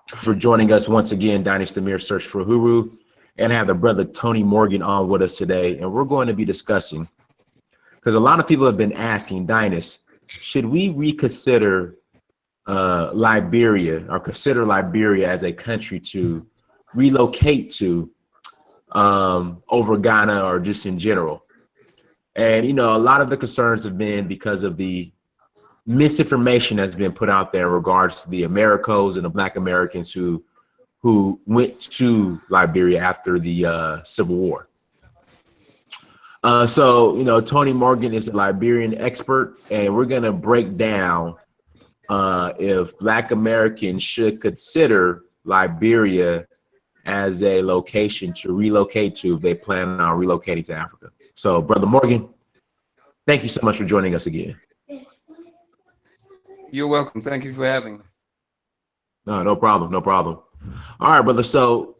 for joining us once again, Dynasty Mere Search for Huru, and have the brother Tony Morgan on with us today. And we're going to be discussing, because a lot of people have been asking, Dynasty, should we reconsider Liberia, or consider Liberia as a country to relocate to over Ghana, or just in general? And, a lot of the concerns have been because of the misinformation that's been put out there in regards to the Americos and the Black Americans who went to Liberia after the Civil War. So, Tony Morgan is a Liberian expert, and we're going to break down if Black Americans should consider Liberia as a location to relocate to if they plan on relocating to Africa. So, Brother Morgan, thank you so much for joining us again. You're welcome. Thank you for having me. No problem. No problem. All right, brother. So,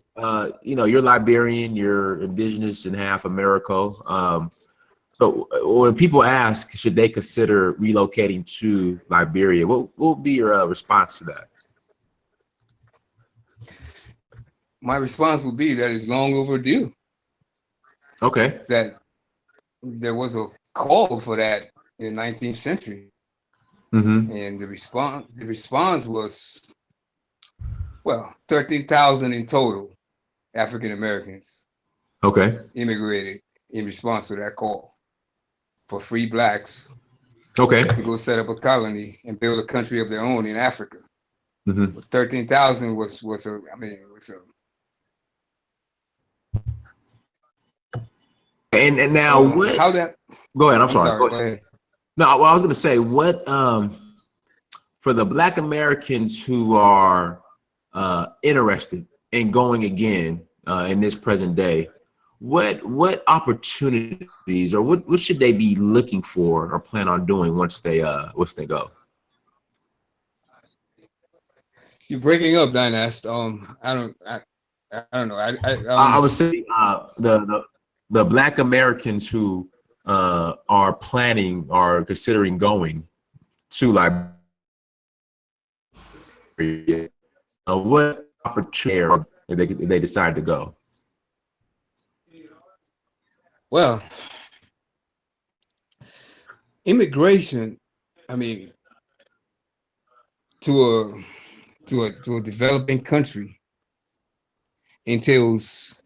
you're Liberian, you're indigenous and half Americo. So when people ask, should they consider relocating to Liberia, what will be your response to that? My response would be that it's long overdue. Okay. That there was a call for that in the 19th century. Mm-hmm. And the response was, 13,000 in total African Americans immigrated in response to that call for free Blacks to go set up a colony and build a country of their own in Africa. Mm-hmm. 13,000 was And now what? How that? Go ahead. I'm sorry. Go ahead. No, well, I was going to say, what for the Black Americans who are interested in going again in this present day, what opportunities or what should they be looking for or plan on doing once they go? You're breaking up, Dynast. I don't know. I would say the Black Americans who are planning or considering going to Liberia, what opportunity if they decide to go? Well, immigration, to a developing country entails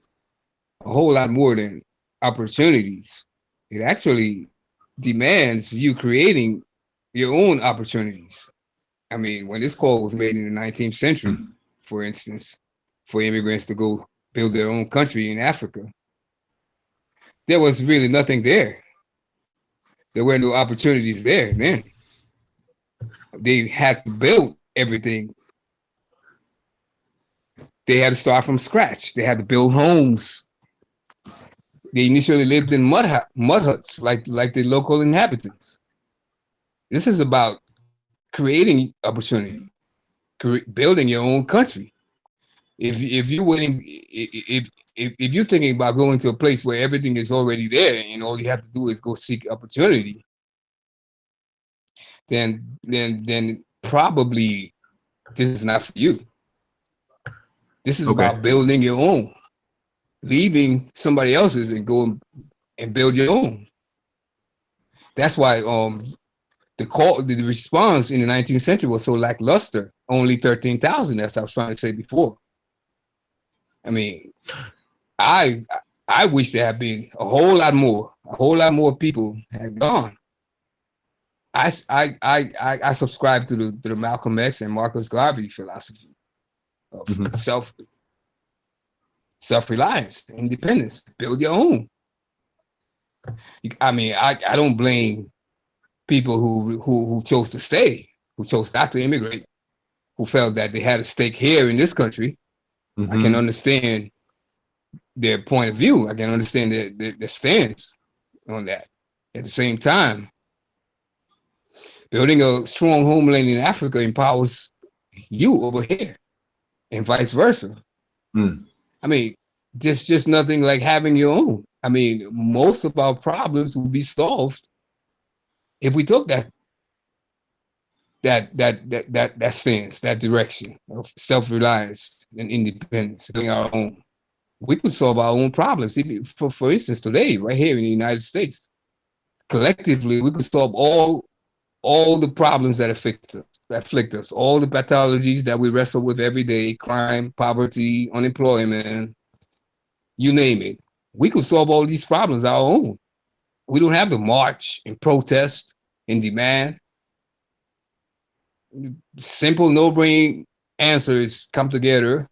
a whole lot more than opportunities. It actually demands you creating your own opportunities. When this call was made in the 19th century, for instance, for immigrants to go build their own country in Africa, there was really nothing there. There were no opportunities there then. They had to build everything. They had to start from scratch. They had to build homes. They initially lived in mud huts like the local inhabitants. This is about creating opportunity, building your own country. If you're thinking about going to a place where everything is already there and all you have to do is go seek opportunity, then probably this is not for you. This is about building your own, leaving somebody else's and go and build your own. That's why the response in the 19th century was so lackluster. Only 13,000, as I was trying to say before. I wish there had been a whole lot more people had gone. I subscribe to the Malcolm X and Marcus Garvey philosophy of self-reliance, independence, build your own. I don't blame people who chose to stay, who chose not to immigrate, who felt that they had a stake here in this country. I can understand their point of view. I can understand their stance on that. At the same time, building a strong homeland in Africa empowers you over here, and vice versa. There's just nothing like having your own. Most of our problems will be solved if we took that that stance, that direction of self-reliance and independence, doing our own. We could solve our own problems. For instance, today, right here in the United States, collectively, we could solve all the problems that afflict us, all the pathologies that we wrestle with every day: crime, poverty, unemployment, you name it. We could solve all these problems our own. We don't have to march and protest and demand. Simple, no-brain answers come together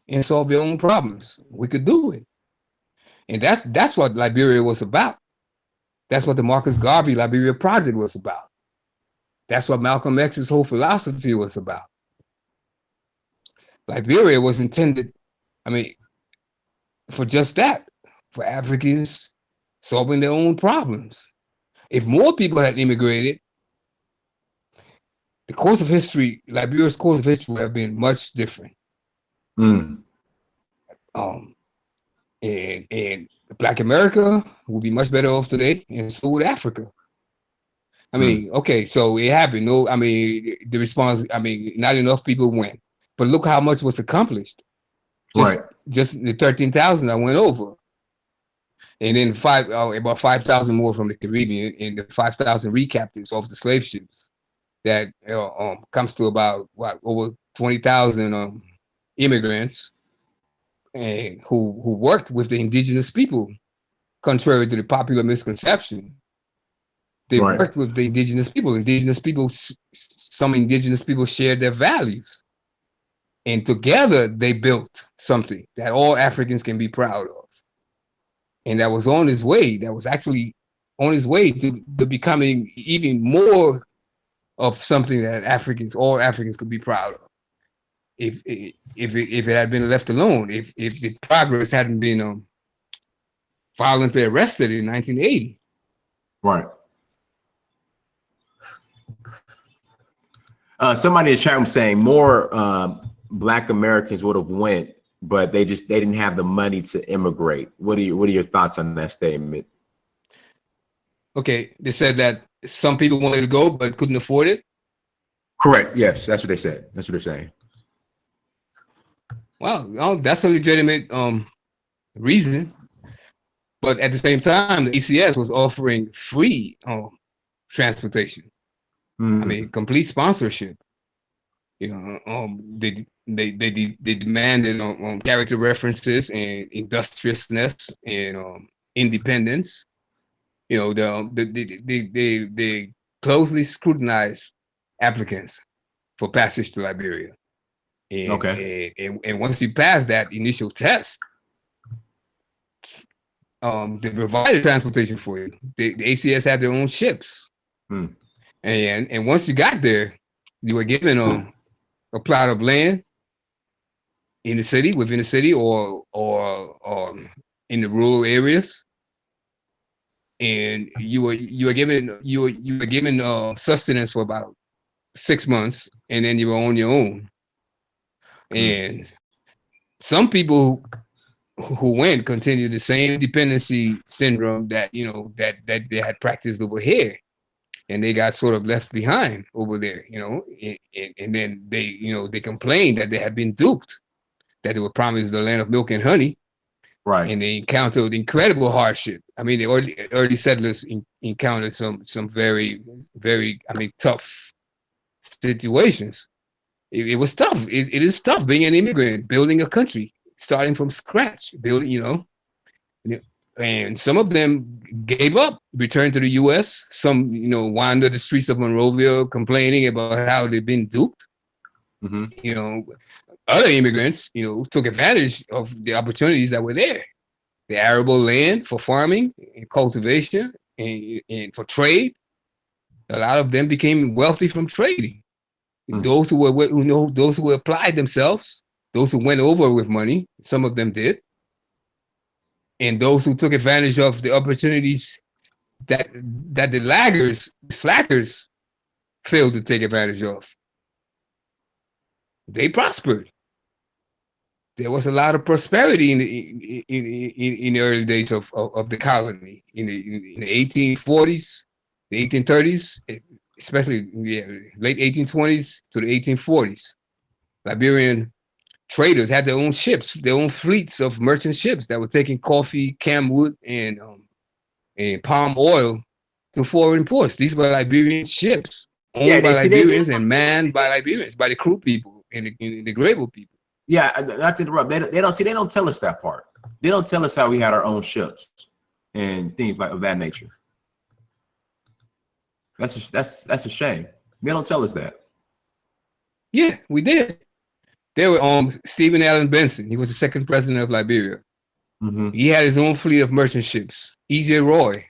and solve your own problems. We could do it. And that's what Liberia was about. That's what the Marcus Garvey Liberia Project was about. That's what Malcolm X's whole philosophy was about. Liberia was intended, for just that, for Africans solving their own problems. If more people had immigrated, the course of history, Liberia's course of history would have been much different. And Black America would be much better off today, and so would Africa. Okay, so it happened. The response, not enough people went. But look how much was accomplished. Just the 13,000 I went over. And then about 5,000 more from the Caribbean, and the 5,000 recaptives off the slave ships. That comes to about over 20,000 immigrants and who worked with the indigenous people, contrary to the popular misconception. They worked with the indigenous people. Some indigenous people shared their values. And together they built something that all Africans can be proud of. And that was on his way. That was actually on his way to becoming even more of something that all Africans could be proud of. If it had been left alone, if the progress hadn't been violently arrested in 1980. Right. Somebody in the chat room saying more Black Americans would have went, but they didn't have the money to immigrate. What are your thoughts on that statement? Okay, they said that some people wanted to go but couldn't afford it. Correct. Yes, that's what they said. That's what they're saying. Well, that's a legitimate reason, but at the same time, the ECS was offering free transportation. Complete sponsorship. They demanded character references and industriousness and independence. They closely scrutinized applicants for passage to Liberia. And once you pass that initial test, they provided transportation for you. The ACS had their own ships. And once you got there, you were given a plot of land in the city, within the city, or in the rural areas. And you were given sustenance for about 6 months, and then you were on your own. And some people who went continued the same dependency syndrome that they had practiced over here, and they got sort of left behind over there. And then they complained that they had been duped, that they were promised the land of milk and honey. Right. And they encountered incredible hardship. The early settlers encountered some very, very, tough situations. It was tough. It is tough being an immigrant, building a country, starting from scratch, building, and some of them gave up, returned to the U.S. Some, wandered the streets of Monrovia complaining about how they've been duped. Other immigrants, took advantage of the opportunities that were there. The arable land for farming and cultivation and for trade. A lot of them became wealthy from trading. Those who applied themselves, those who went over with money, some of them did. And those who took advantage of the opportunities that the slackers failed to take advantage of, they prospered. There was a lot of prosperity in the early days of the colony in the 1840s, the 1830s. especially late 1820s to the 1840s. Liberian traders had their own ships, their own fleets of merchant ships that were taking coffee, camwood, and palm oil to foreign ports. These were Liberian ships Yeah, owned by they see they Liberians and manned by Liberians, by the crew people and the Grable people. yeah, not to interrupt. They don't tell us that part. They don't tell us how we had our own ships and things like of that nature. That's a shame. They don't tell us that. Yeah, we did. There were Stephen Allen Benson. He was the second president of Liberia. Mm-hmm. He had his own fleet of merchant ships. E.J. Roy.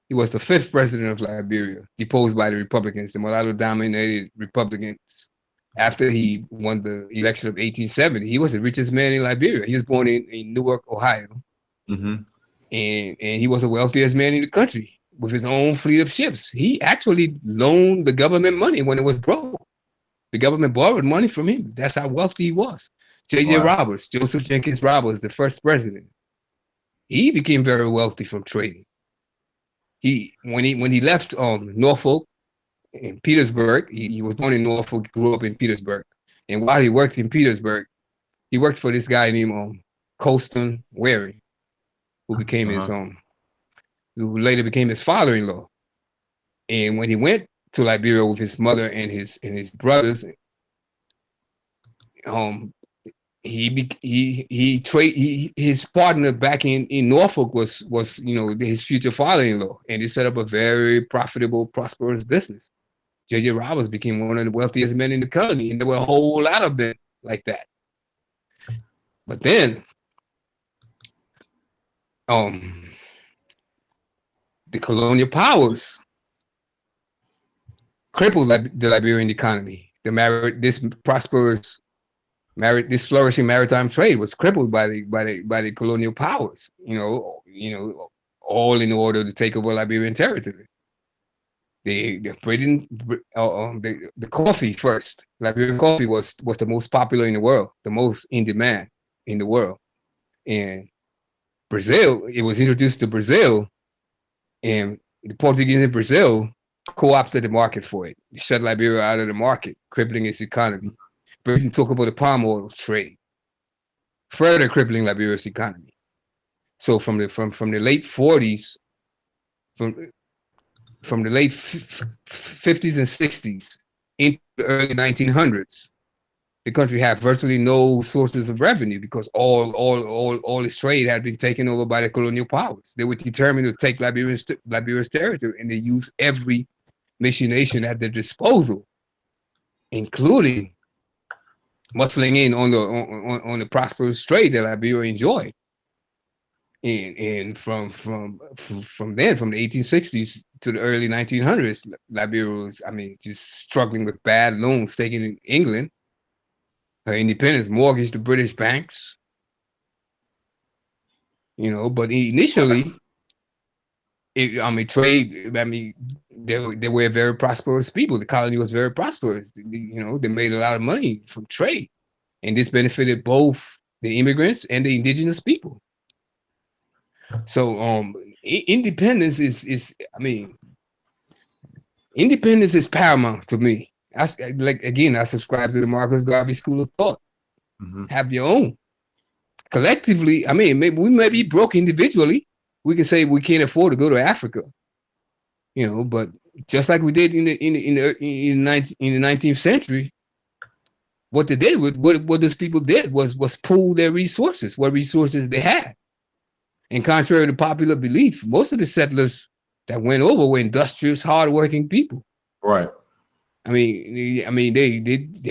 He was the fifth president of Liberia, deposed by the Republicans, the mulatto-dominated Republicans. After he won the election of 1870, he was the richest man in Liberia. He was born in Newark, Ohio, Mm-hmm. and he was the wealthiest man in the country with his own fleet of ships. He actually loaned the government money when it was broke. The government borrowed money from him. That's how wealthy he was. J.J. Wow. Roberts, Joseph Jenkins Roberts, the first president, he became very wealthy from trading. When he left Norfolk in Petersburg, he was born in Norfolk, grew up in Petersburg, and while he worked in Petersburg, he worked for this guy named Colston Waring, who became who later became his father-in-law. And when he went to Liberia with his mother and his brothers, his partner back in Norfolk was his future father-in-law, and he set up a very profitable, prosperous business. J.J. Roberts became one of the wealthiest men in the colony, and there were a whole lot of men like that. But then, the colonial powers crippled the Liberian economy. This flourishing maritime trade was crippled by the colonial powers. All in order to take over Liberian territory. The coffee first. Liberian coffee was the most popular in the world, the most in demand in the world. And Brazil, it was introduced to Brazil, and the Portuguese in Brazil co-opted the market for it. They shut Liberia out of the market, crippling its economy. Britain took over the palm oil trade, further crippling Liberia's economy. So from the late 40s, from the late 50s and 60s into the early 1900s, the country had virtually no sources of revenue because all its trade had been taken over by the colonial powers. They were determined to take Liberia's territory, and they used every machination at their disposal, including muscling in on the prosperous trade that Liberia enjoyed. And from then, from the 1860s to the early 1900s, Liberia was, just struggling with bad loans taken in England. Her independence mortgaged the British banks. But initially, trade. They were very prosperous people. The colony was very prosperous. They made a lot of money from trade, and this benefited both the immigrants and the indigenous people. So, independence is paramount to me. I subscribe to the Marcus Garvey School of Thought. Mm-hmm. Have your own. Collectively, maybe we may be broke individually. We can say we can't afford to go to Africa, but just like we did in the 19th century, what they did what those people did was pool their resources, what resources they had. And contrary to popular belief, most of the settlers that went over were industrious, hardworking people. Right. They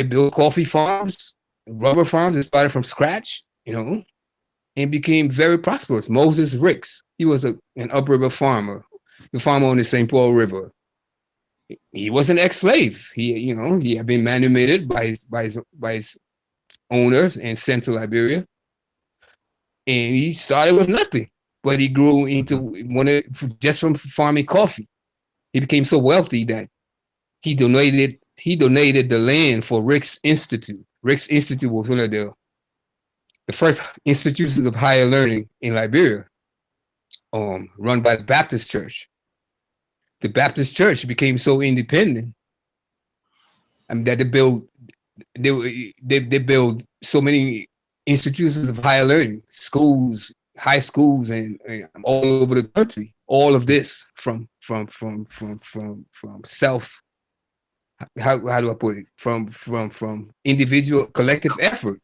built coffee farms, rubber farms. They started from scratch, and became very prosperous. Moses Ricks, he was an upriver farmer, the farmer on the St. Paul River. He was an ex-slave. He had been manumitted by his owners and sent to Liberia. And he started with nothing, but he grew into just from farming coffee. He became so wealthy that he donated the land for Ricks Institute. Ricks Institute was one of the first institutions of higher learning in Liberia, run by the Baptist Church. the Baptist Church became so independent. I mean, that they build so many institutions of higher learning, schools, high schools, and all over the country. All of this from self. How do I put it? From individual collective effort.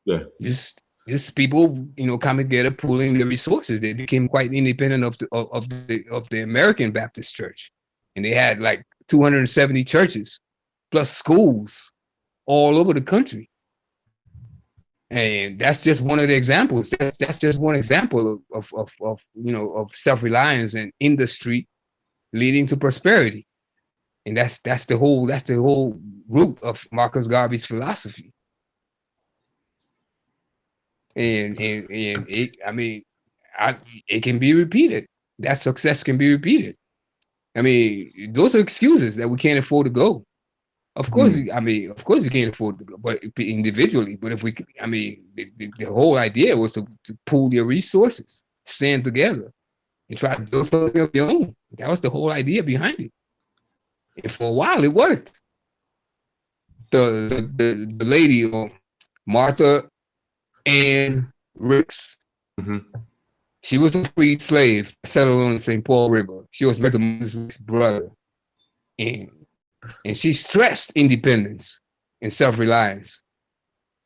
Yeah. Just people, coming together, pooling their resources. They became quite independent of the American Baptist Church, and they had like 270 churches plus schools all over the country. And that's just one of the examples. That's just one example of self-reliance and industry leading to prosperity. And that's the whole root of Marcus Garvey's philosophy. And it can be repeated. That success can be repeated. I mean, those are excuses that we can't afford to go. Of course, of course you can't afford to go, but individually. But if we, the whole idea was to pool your resources, stand together, and try to build something of your own. That was the whole idea behind it. And for a while, it worked. The lady, Martha Ann Ricks, she was a freed slave settled on the St. Paul River. She was married to Moses Ricks' brother, and she stressed independence and self-reliance.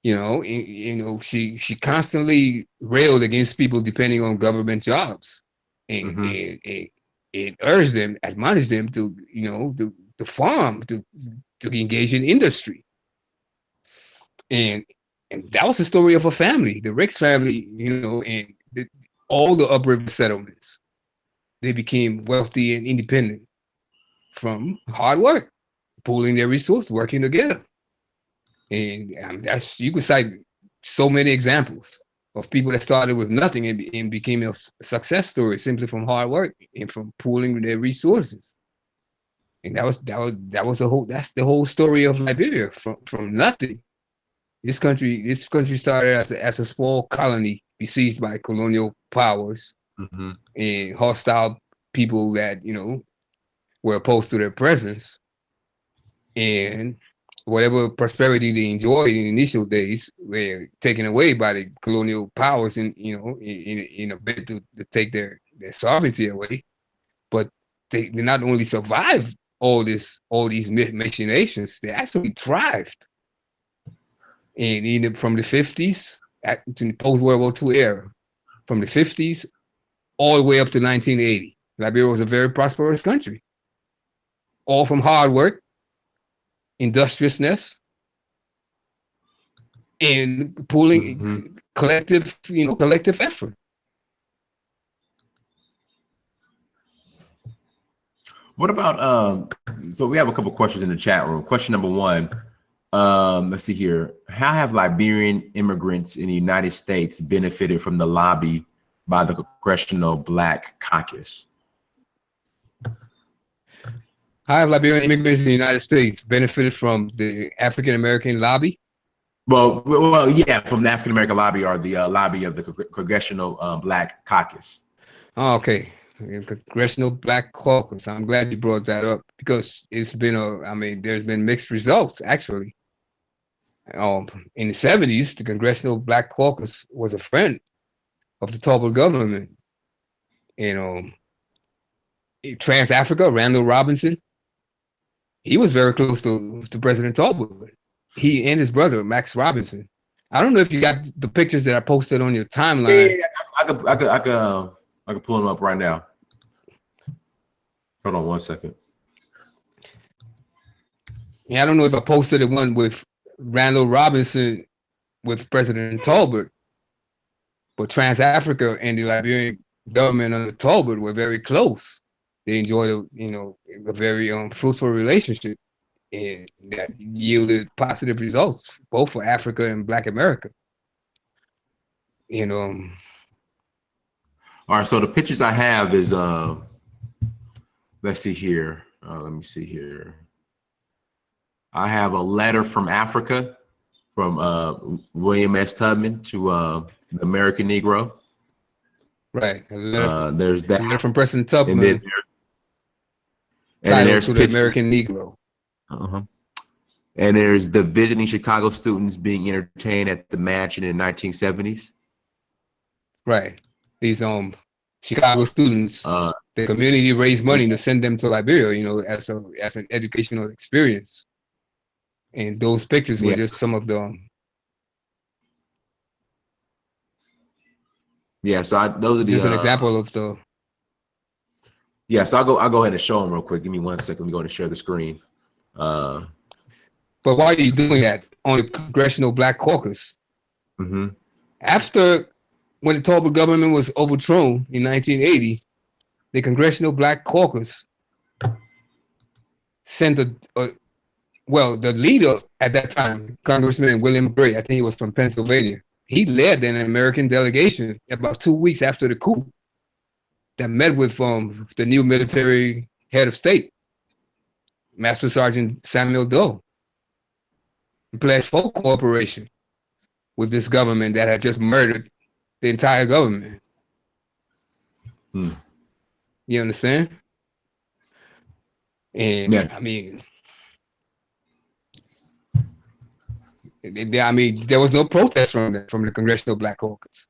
She constantly railed against people depending on government jobs, and it urged them, admonished them to farm, to engage in industry. And that was the story of a family, the Ricks family, and all the upriver settlements. They became wealthy and independent from hard work, pooling their resources, working together. And you could cite so many examples of people that started with nothing and became a success story simply from hard work and from pooling their resources. And that's the whole story of Liberia, from nothing. This country started as a small colony besieged by colonial powers and hostile people that were opposed to their presence. And whatever prosperity they enjoyed in the initial days were taken away by the colonial powers in a bid to take their sovereignty away. But they not only survived all these machinations, they actually thrived. And either from the 50s to the post-World War II era, from the 50s all the way up to 1980, Liberia was a very prosperous country. All from hard work, industriousness, and pooling collective effort. What about so we have a couple questions in the chat room. Question number one, let's see here. How have Liberian immigrants in the United States benefited from the lobby by the Congressional Black Caucus? How have Liberian immigrants in the United States benefited from the African American lobby? Well, yeah, from the African American lobby or the lobby of the Congressional Black Caucus. Oh, okay. Congressional Black Caucus. I'm glad you brought that up because it's been there's been mixed results actually. In the 70s, the Congressional Black Caucus was a friend of the Talbot government. Trans-Africa, Randall Robinson, he was very close to President Talbot. He and his brother, Max Robinson. I don't know if you got the pictures that I posted on your timeline. Yeah, I can pull them up right now. Hold on one second. Yeah, I don't know if I posted the one with Randall Robinson with President Talbot, but Trans-Africa and the Liberian government under Talbot were very close. They enjoyed a very fruitful relationship, and that yielded positive results both for Africa and Black America. All right, so the pictures I have is let's see here. Let me see here. I have a letter from Africa from William S. Tubman to the American Negro. Right. There's that. Letter from President Tubman. And then And then title there's to the pictures. American Negro. Uh-huh. And there's the visiting Chicago students being entertained at the mansion in the 1970s. Right. These Chicago students, the community raised money to send them to Liberia, you know, as an educational experience. And those pictures were just some of the those are just an example of the. Yeah, so I'll go ahead and show them real quick. Give me 1 second. Let me go ahead and share the screen. But why are you doing that on the Congressional Black Caucus? Mm-hmm. After when the Talbot government was overthrown in 1980, the Congressional Black Caucus sent the leader at that time, Congressman William Gray, I think he was from Pennsylvania. He led an American delegation about 2 weeks after the coup that met with the new military head of state, Master Sergeant Samuel Doe, and pledged full cooperation with this government that had just murdered the entire government. You understand? And I mean, there was no protest from the Congressional Black Caucus.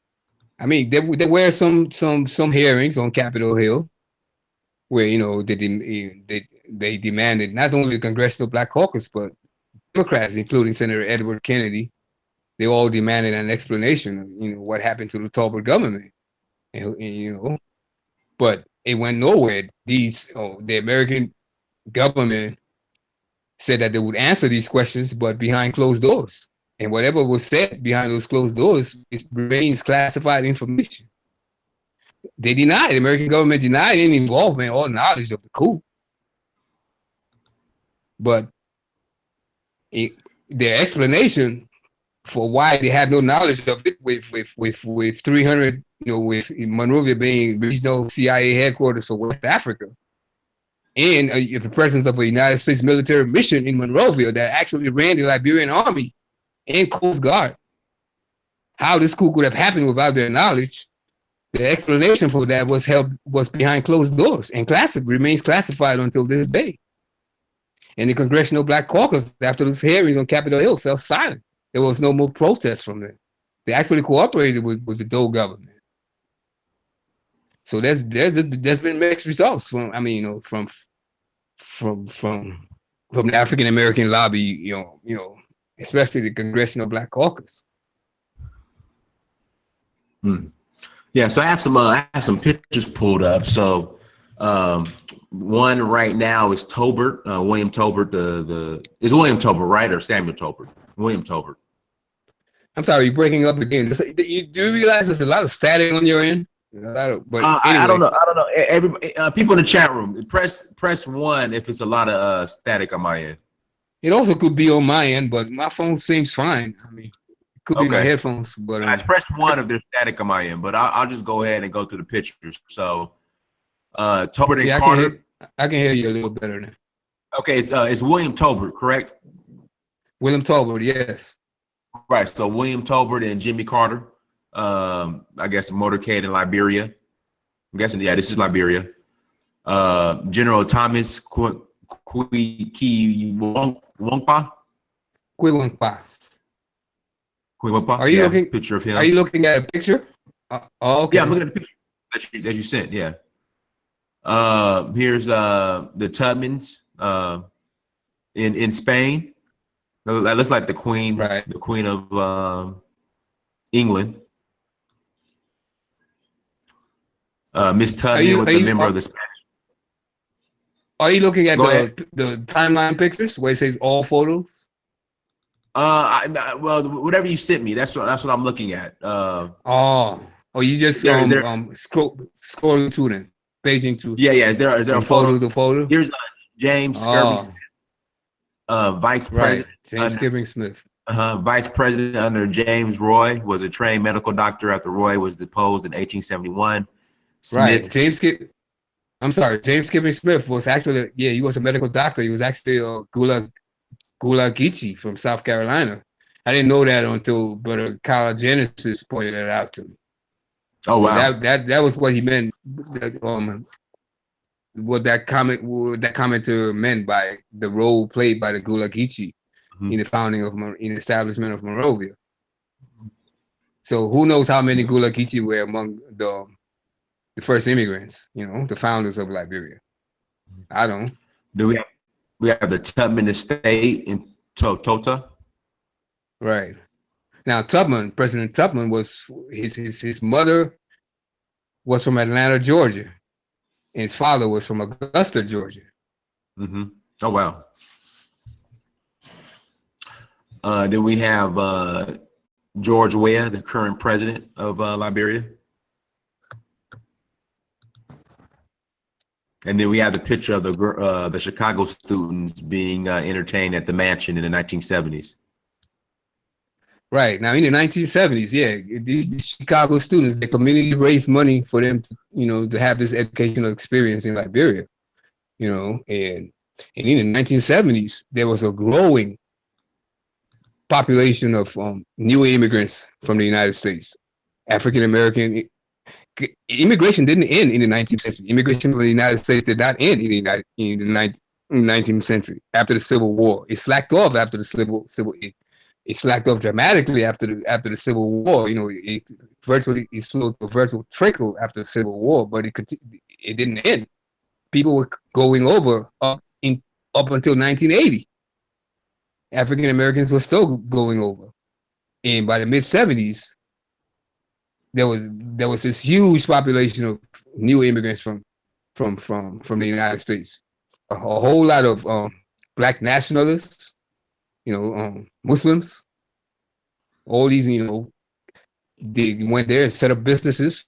I mean, there were some hearings on Capitol Hill where, you know, they demanded not only the Congressional Black Caucus, but Democrats, including Senator Edward Kennedy, they all demanded an explanation of, you know, what happened to the Talbot government, and you know, but it went nowhere. The American government said that they would answer these questions, but behind closed doors. And whatever was said behind those closed doors, it remains classified information. The American government denied any involvement or knowledge of the coup. But their explanation for why they had no knowledge of it with 300, you know, with Monrovia being regional CIA headquarters for West Africa, and the presence of a United States military mission in Monrovia that actually ran the Liberian Army and Coast Guard. How this coup could have happened without their knowledge, the explanation for that was behind closed doors and remains classified until this day. And the Congressional Black Caucus, after those hearings on Capitol Hill, fell silent. There was no more protest from them. They actually cooperated with the Doe government. So there's been mixed results from the African American lobby, you know, especially the Congressional Black Caucus. Yeah, so I have some pictures pulled up. So one right now is Tolbert, William Tolbert. Is William Tolbert, right, or Samuel Tolbert? William Tolbert. I'm sorry, you're breaking up again. Do you realize there's a lot of static on your end? Anyway. I don't know. Everybody, people in the chat room, press 1 if it's a lot of static on my end. It also could be on my end, but my phone seems fine. I mean, it could be my headphones. But guys, press 1 if there's static on my end. But I'll just go ahead and go through the pictures. So, Tolbert and Carter. I can hear you a little better now. Okay, it's William Tolbert, correct? William Tolbert, yes. Right. So William Tolbert and Jimmy Carter. I guess motorcade in Liberia. I'm guessing, yeah, this is Liberia. General Thomas Quiwangpa. Are you looking? Picture of him. Are you looking at a picture? Okay. Yeah, I'm looking at the picture that you sent. Yeah. Here's the Tubmans in Spain. That looks like the Queen, right? The Queen of England. Miss Tubman with the member of the Spanish. Are you looking at the timeline pictures where it says all photos? Well, whatever you sent me, that's what I'm looking at. You just scrolling through them, paging through. Yeah. Is there a photo? The photo. Here's James Skirby Smith, Vice President. James Skirby Smith. Vice President under James Roy, was a trained medical doctor after Roy was deposed in 1871. Smith, right, James Skirby Smith was actually, he was a medical doctor. He was actually a Gula Geechee from South Carolina. I didn't know that until Brother Kyle Genesis pointed it out to me. Oh, wow. So that was what he meant. what that commenter meant by the role played by the Gulagichi in the founding of in the establishment of Monrovia. So who knows how many Gulagichi were among the first immigrants, the founders of Liberia. I don't. Do we have the Tubman estate in Tota? Right. Now President Tubman was his mother was from Atlanta, Georgia, and his father was from Augusta, Georgia. Mm-hmm. Oh wow. Then we have George Weah, the current president of Liberia. And then we have the picture of the Chicago students being entertained at the mansion in the 1970s. Right. Now in the 1970s, yeah, these Chicago students, the community raised money for them to, to have this educational experience in Liberia, and in the 1970s, there was a growing population of new immigrants from the United States. African American immigration didn't end in the 19th century. Immigration from the United States did not end in the 19th century after the Civil War. It slacked off after the Civil. It slacked off dramatically after the Civil War. It slowed to a virtual trickle after the Civil War, but it didn't end. People were going over up until 1980. African Americans were still going over, and by the mid 70s, there was this huge population of new immigrants from the United States. A whole lot of Black nationalists, Muslims. All these, they went there and set up businesses,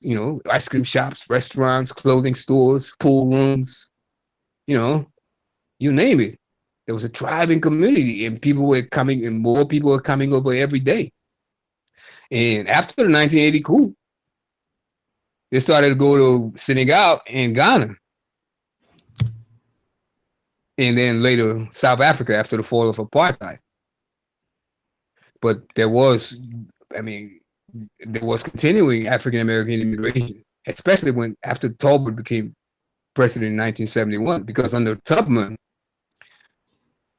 ice cream shops, restaurants, clothing stores, pool rooms, you name it. There was a thriving community, and more people were coming over every day. And after the 1980 coup, they started to go to Senegal and Ghana. And then later South Africa after the fall of apartheid. But there was continuing African American immigration, especially after Talbot became president in 1971, because under Tubman,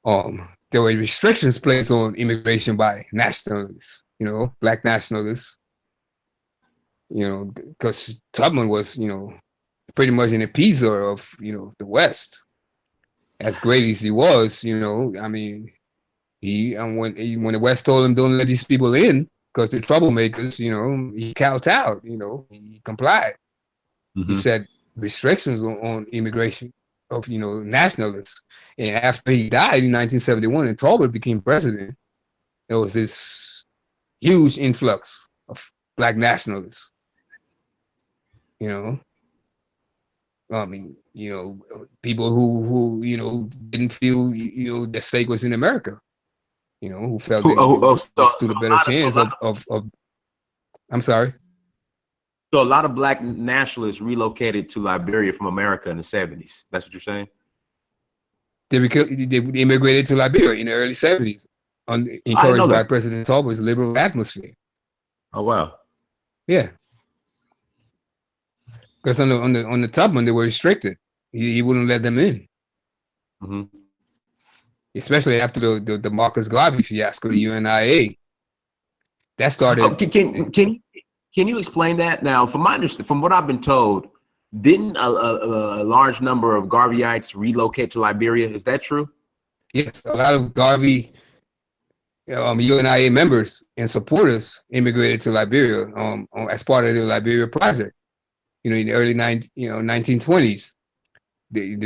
there were restrictions placed on immigration by nationalists, Black nationalists, because Tubman was, pretty much an appeaser of, the West. As great as he was, when the West told him don't let these people in because they're troublemakers, he kowtowed, he complied. Mm-hmm. He set restrictions on immigration of, nationalists. And after he died in 1971 and Talbot became president, there was this huge influx of Black nationalists. People who didn't feel their stake was in America, who felt they stood a better chance of I'm sorry. So a lot of Black nationalists relocated to Liberia from America in the 70s. That's what you're saying? They immigrated to Liberia in the early 70s, encouraged by President Talbot's liberal atmosphere. Oh wow. Yeah. Because on the Tubman, they were restricted. He wouldn't let them in. Mm-hmm. Especially after the Marcus Garvey fiasco, the UNIA. That started. Can you explain that? Now, from what I've been told, didn't a large number of Garveyites relocate to Liberia? Is that true? Yes, a lot of Garvey UNIA members and supporters immigrated to Liberia as part of the Liberia Project. In the early 1920s, the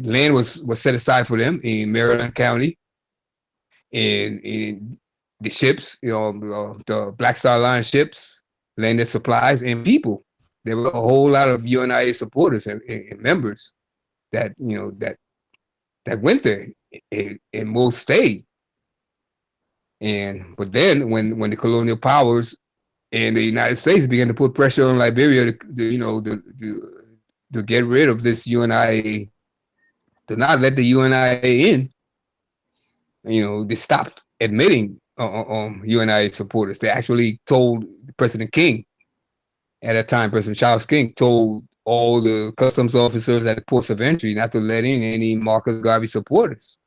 land was set aside for them in Maryland County, and the ships, the Black Star Line ships, landed supplies and people. There were a whole lot of UNIA supporters and members that went there, and most stayed. But then when the colonial powers and the United States began to put pressure on Liberia to get rid of this UNIA, to not let the UNIA in, they stopped admitting UNIA supporters. They actually told President King, at that time, President Charles King told all the customs officers at the ports of entry not to let in any Marcus Garvey supporters.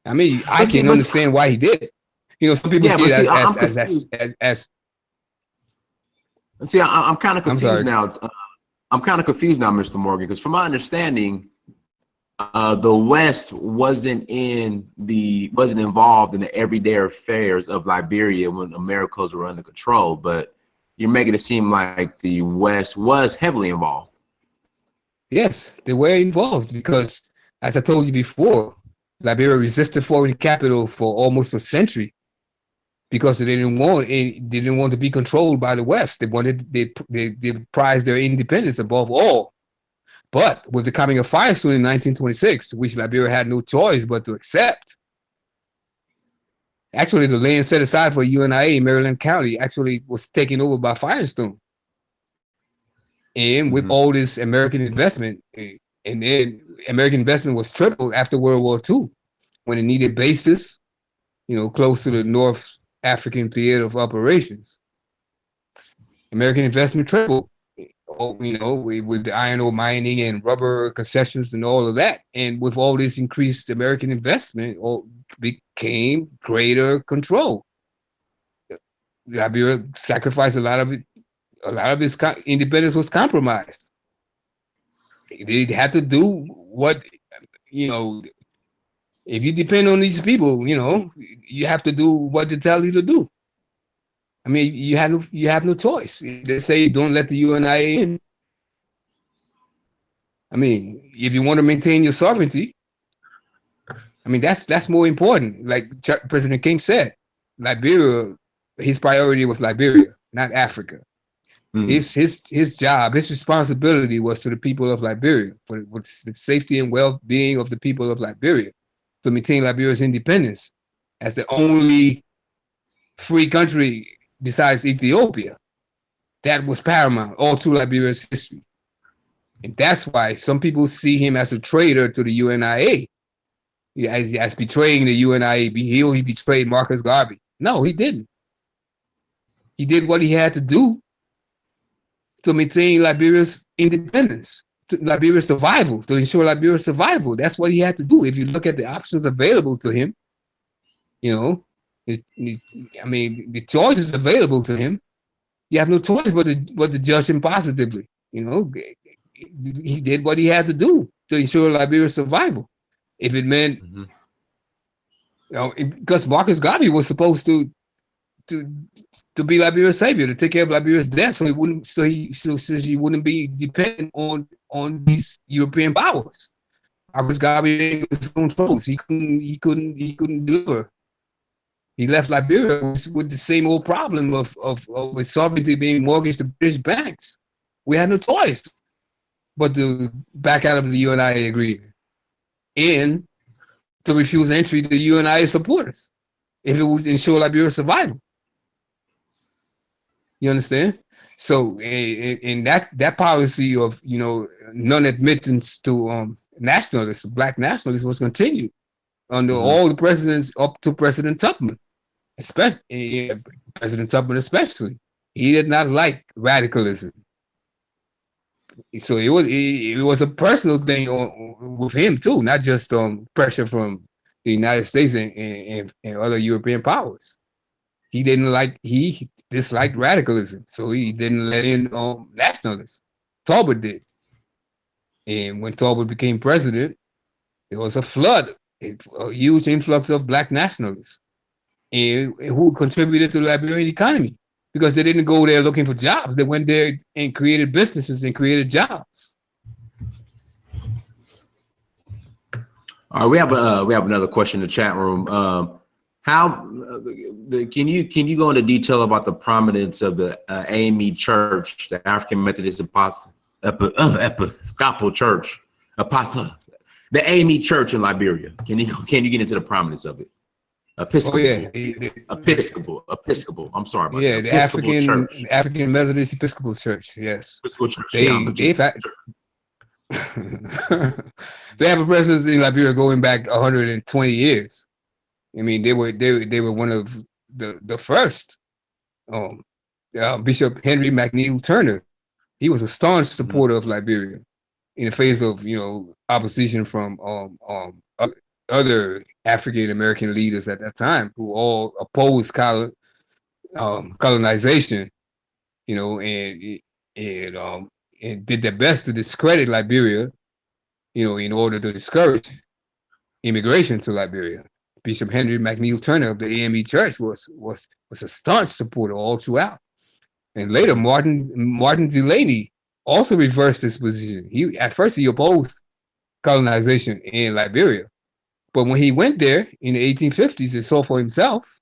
I mean, I can understand why he did it. You know, some people see it as see, I'm kind of confused now. I'm kind of confused now, Mr. Morgan, because from my understanding, the West wasn't involved in the everyday affairs of Liberia when Americans were under control, but you're making it seem like the West was heavily involved. Yes, they were involved because, as I told you before, Liberia resisted foreign capital for almost a century because they didn't want to be controlled by the West. They prized their independence above all. But with the coming of Firestone in 1926, which Liberia had no choice but to accept, actually the land set aside for UNIA in Maryland County actually was taken over by Firestone. And with all this American investment, and then American investment was tripled after World War II when it needed bases, you know, close to the North African Theater of Operations. American investment tripled, you know, with the iron ore mining and rubber concessions and all of that. And with all this increased American investment, became greater control. Liberia sacrificed a lot of it. A lot of its independence was compromised. They had to do what, you know, if you depend on these people, you know, you have to do what they tell you to do. I mean, you have no choice. They say don't let the UNIA in. I mean, if you want to maintain your sovereignty, I mean, that's more important. Like President King said, Liberia, his priority was Liberia, not Africa. His job, his responsibility was to the people of Liberia, for the safety and well-being of the people of Liberia, to maintain Liberia's independence as the only free country besides Ethiopia. That was paramount all through Liberia's history. And that's why some people see him as a traitor to the UNIA, as betraying the UNIA. He betrayed Marcus Garvey. No, he didn't. He did what he had to do to maintain Liberia's independence, to Liberia's survival, to ensure Liberia's survival. That's what he had to do. If you look at the options available to him, you know, I mean, the choices available to him, you have no choice but to judge him positively. You know, he did what he had to do to ensure Liberia's survival. If it meant, you know, because Marcus Garvey was supposed to be Liberia's savior, to take care of Liberia's debt, so he wouldn't be dependent on these European powers. Marcus Garvey made his own choice. He couldn't deliver. He left Liberia with the same old problem of his sovereignty being mortgaged to British banks. We had no choice but to back out of the UNIA agreement and to refuse entry to UNIA supporters if it would ensure Liberia's survival. You understand? So, in that policy of, you know, non-admittance to nationalists, black nationalists, was continued under all the presidents up to President Tubman, especially President Tubman. Especially, he did not like radicalism. So it was a personal thing with him too, not just pressure from the United States and other European powers. He disliked radicalism, so he didn't let in nationalists. Talbot did. And when Talbot became president, there was a flood, a huge influx of black nationalists, and who contributed to the Liberian economy, because they didn't go there looking for jobs. They went there and created businesses and created jobs. All right, we have another question in the chat room. Can you go into detail about the prominence of the AME Church, the African Methodist Episcopal Church, the AME Church in Liberia? Can you get into the prominence of it? Episcopal. Oh, yeah. Episcopal. I'm sorry about that. The African Methodist Episcopal Church. Yes. Episcopal Church. They have a presence in Liberia going back 120 years. I mean, they were one of the first. Bishop Henry McNeil Turner, He was a staunch supporter of Liberia in the face of, opposition from other African American leaders at that time who all opposed colonization, and did their best to discredit Liberia, in order to discourage immigration to Liberia. Bishop Henry McNeil Turner of the AME Church was a staunch supporter all throughout. And later, Martin Delaney also reversed his position. At first he opposed colonization in Liberia, but when he went there in the 1850s and saw for himself,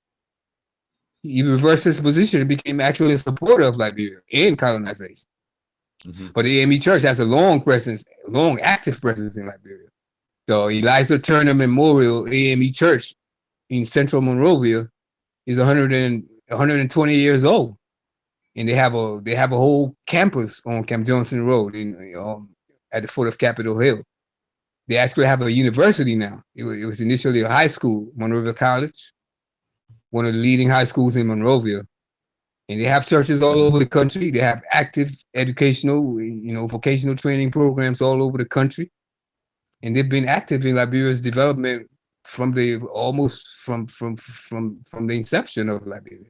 he reversed his position and became actually a supporter of Liberia in colonization. But the AME Church has a long active presence in Liberia. The Eliza Turner Memorial AME Church in Central Monrovia is 120 years old, and they have a whole campus on Camp Johnson Road at the foot of Capitol Hill. They actually have a university now. It was initially a high school, Monrovia College, one of the leading high schools in Monrovia. And they have churches all over the country. They have active educational, vocational training programs all over the country. And they've been active in Liberia's development from the inception of Liberia.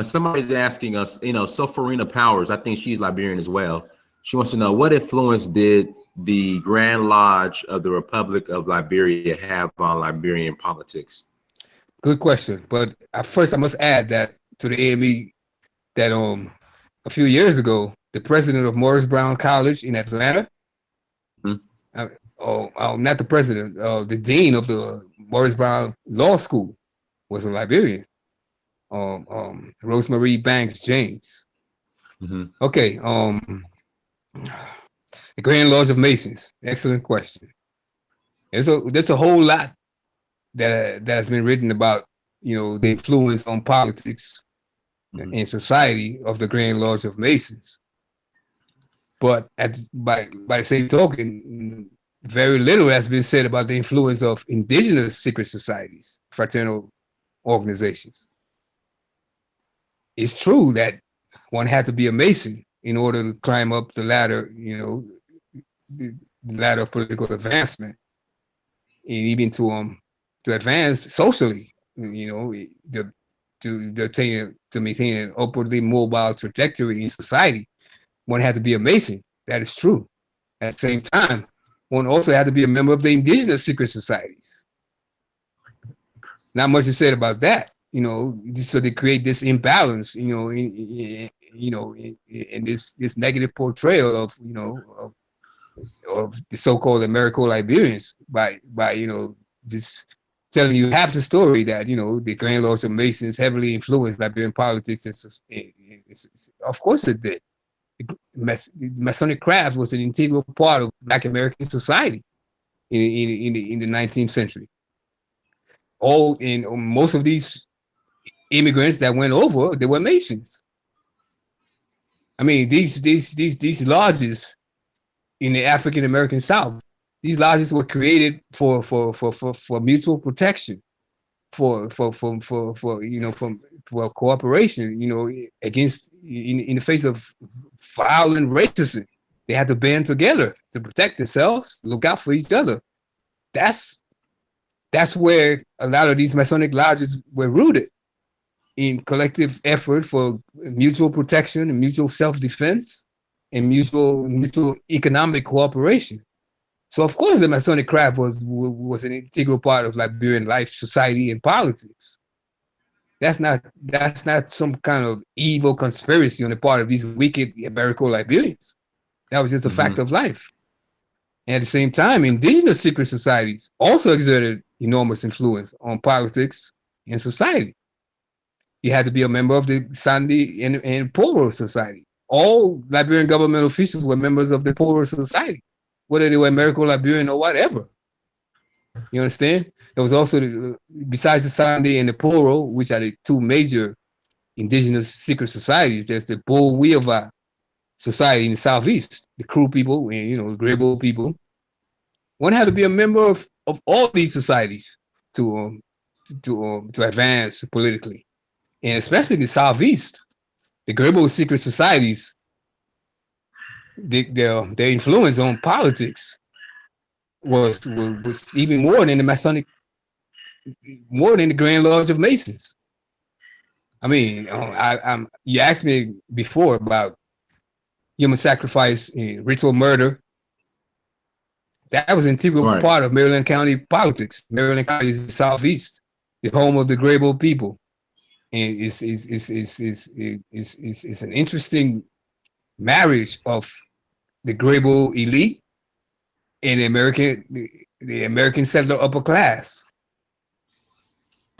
Somebody's asking us, Sophorina Powers, I think she's Liberian as well. She wants to know, what influence did the Grand Lodge of the Republic of Liberia have on Liberian politics? Good question. But first I must add that to the AME that a few years ago, the president of Morris Brown College in Atlanta, not the president, the dean of the Morris Brown Law School was a Liberian, Rosemary Banks James. Okay, the Grand Lodge of Masons, excellent question. There's a whole lot that has been written about, the influence on politics and society of the Grand Lodge of Masons. But by the same token, very little has been said about the influence of indigenous secret societies, fraternal organizations. It's true that one had to be a Mason in order to climb up the ladder, the ladder of political advancement, and even to advance socially, to maintain an upwardly mobile trajectory in society. One had to be a Mason. That is true. At the same time, one also had to be a member of the indigenous secret societies. Not much is said about that, so they create this imbalance, in this negative portrayal of the so-called Americo-Liberians by just telling you half the story that, the Grand Lodge of Masons heavily influenced Liberian politics. Of course it did. Masonic craft was an integral part of Black American society in the 19th century. Most of these immigrants that went over, they were Masons. I mean, these lodges in the African American South, these lodges were created for mutual protection, for cooperation, against in the face of violent racism. They had to band together to protect themselves, look out for each other. That's where a lot of these Masonic lodges were rooted, in collective effort for mutual protection and mutual self-defense and mutual economic cooperation. So of course the Masonic craft was an integral part of Liberian life, society, and politics. That's not some kind of evil conspiracy on the part of these wicked Americo-Liberians. That was just a fact of life. And at the same time, indigenous secret societies also exerted enormous influence on politics and society. You had to be a member of the Sandy and Poro Society. All Liberian government officials were members of the Poro Society, whether they were Americo-Liberian or whatever. You understand? There was also, besides the Sandy and the Poro, which are the two major indigenous secret societies, there's the Bo-Weova Society in the Southeast, the Kru people and, the Grebo people. One had to be a member of all these societies to advance politically. And especially the Southeast, the Grebo secret societies, their influence on politics was even more than the Masonic, more than the Grand Lodge of Masons. I mean, you asked me before about human sacrifice, ritual murder. That was an integral part of Maryland County politics. Maryland County is the Southeast, the home of the Grebo people, and it's an interesting marriage of the Grebo elite and the American settler upper class.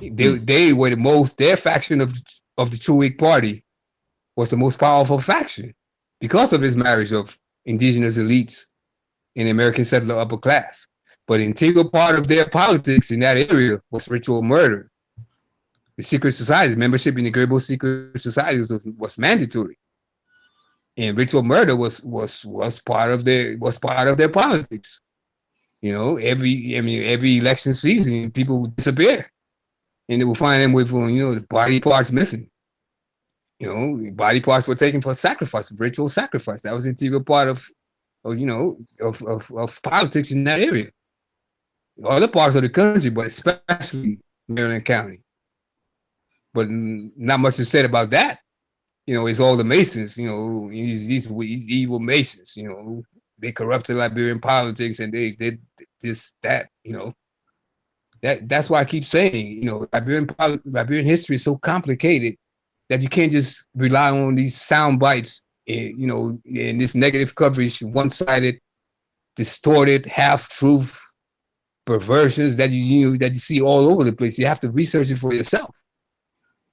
They were the most. Their faction of the True Whig Party was the most powerful faction because of this marriage of indigenous elites in the American settler upper class. But an integral part of their politics in that area was ritual murder. The secret societies, membership in the Grebo secret societies was mandatory, and ritual murder was part of their politics. You know, every election season, people would disappear, and they would find them with the body parts missing. You know, body parts were taken for sacrifice, ritual sacrifice. That was an integral part of politics in that area. Other parts of the country, but especially Maryland County. But not much is said about that. You know, it's all the Masons, these evil Masons, they corrupted Liberian politics and they did this, that, That's why I keep saying, Liberian history is so complicated that you can't just rely on these sound bites, and this negative coverage, one-sided, distorted, half-truth perversions that you see all over the place. You have to research it for yourself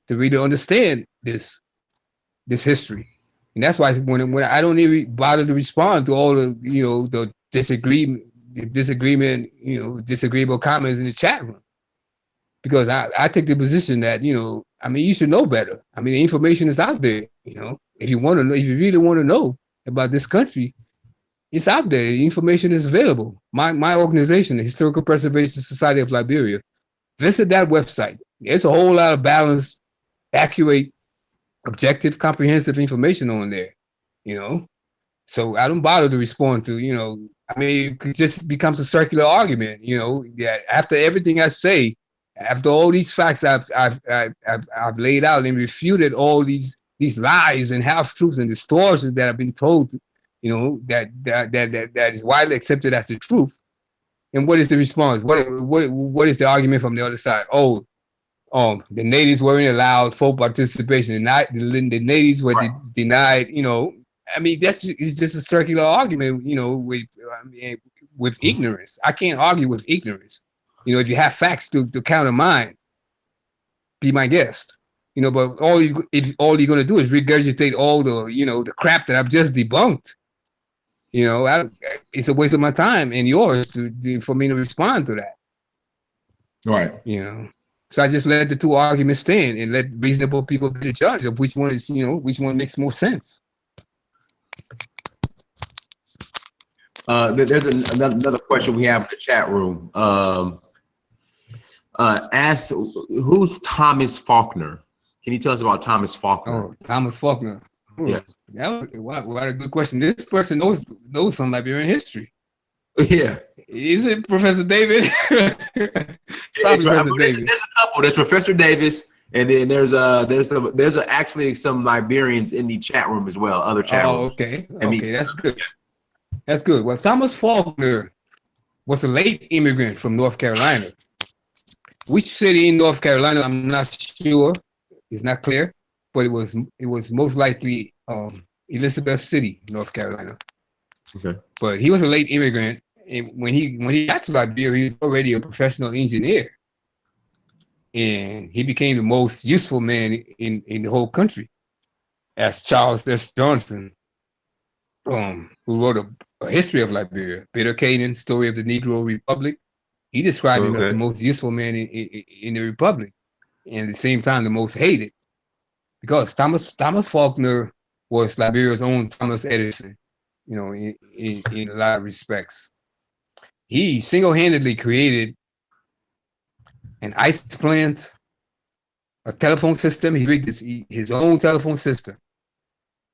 to really understand this history. And that's why when I don't even bother to respond to all the the disagreement, disagreeable comments in the chat room, because I take the position that you should know better. I mean, the information is out there. If you want to know, if you really want to know about this country, it's out there. The information is available. My organization, the Historical Preservation Society of Liberia, visit that website. There's a whole lot of balanced, accurate, objective, comprehensive information on there. So I don't bother to respond to. It just becomes a circular argument. After everything I say, after all these facts I've laid out and refuted all these lies and half truths and distortions that have been told, that is widely accepted as the truth. And what is the response? What is the argument from the other side? The natives weren't allowed full participation. The natives were denied. It's just a circular argument. With ignorance. I can't argue with ignorance. If you have facts to counter mine, be my guest. But all you're gonna do is regurgitate all the crap that I've just debunked. It's a waste of my time and yours for me to respond to that. Right. So I just let the two arguments stand and let reasonable people be the judge of which one is, which one makes more sense. There's another question we have in the chat room. Ask, who's Thomas Faulkner? Can you tell us about Thomas Faulkner? Oh, Thomas Faulkner. Yeah. What a good question. This person knows some Liberian history. Yeah. Is it Professor David? Professor David. There's a couple. There's Professor Davis, and then there's actually some Liberians in the chat room as well. Other chat rooms. Okay. That's good. That's good. Well, Thomas Faulkner was a late immigrant from North Carolina. Which city in North Carolina? I'm not sure. It's not clear, but it was most likely Elizabeth City, North Carolina. Okay. But he was a late immigrant, and when he got to Liberia, he was already a professional engineer, and he became the most useful man in the whole country, as Charles S. Johnson, who wrote a history of Liberia, Relocating, Story of the Negro Republic. He described him as the most useful man in the Republic, and at the same time the most hated, because Thomas Faulkner was Liberia's own Thomas Edison, in a lot of respects. He single-handedly created an ice plant, a telephone system. He rigged his own telephone system.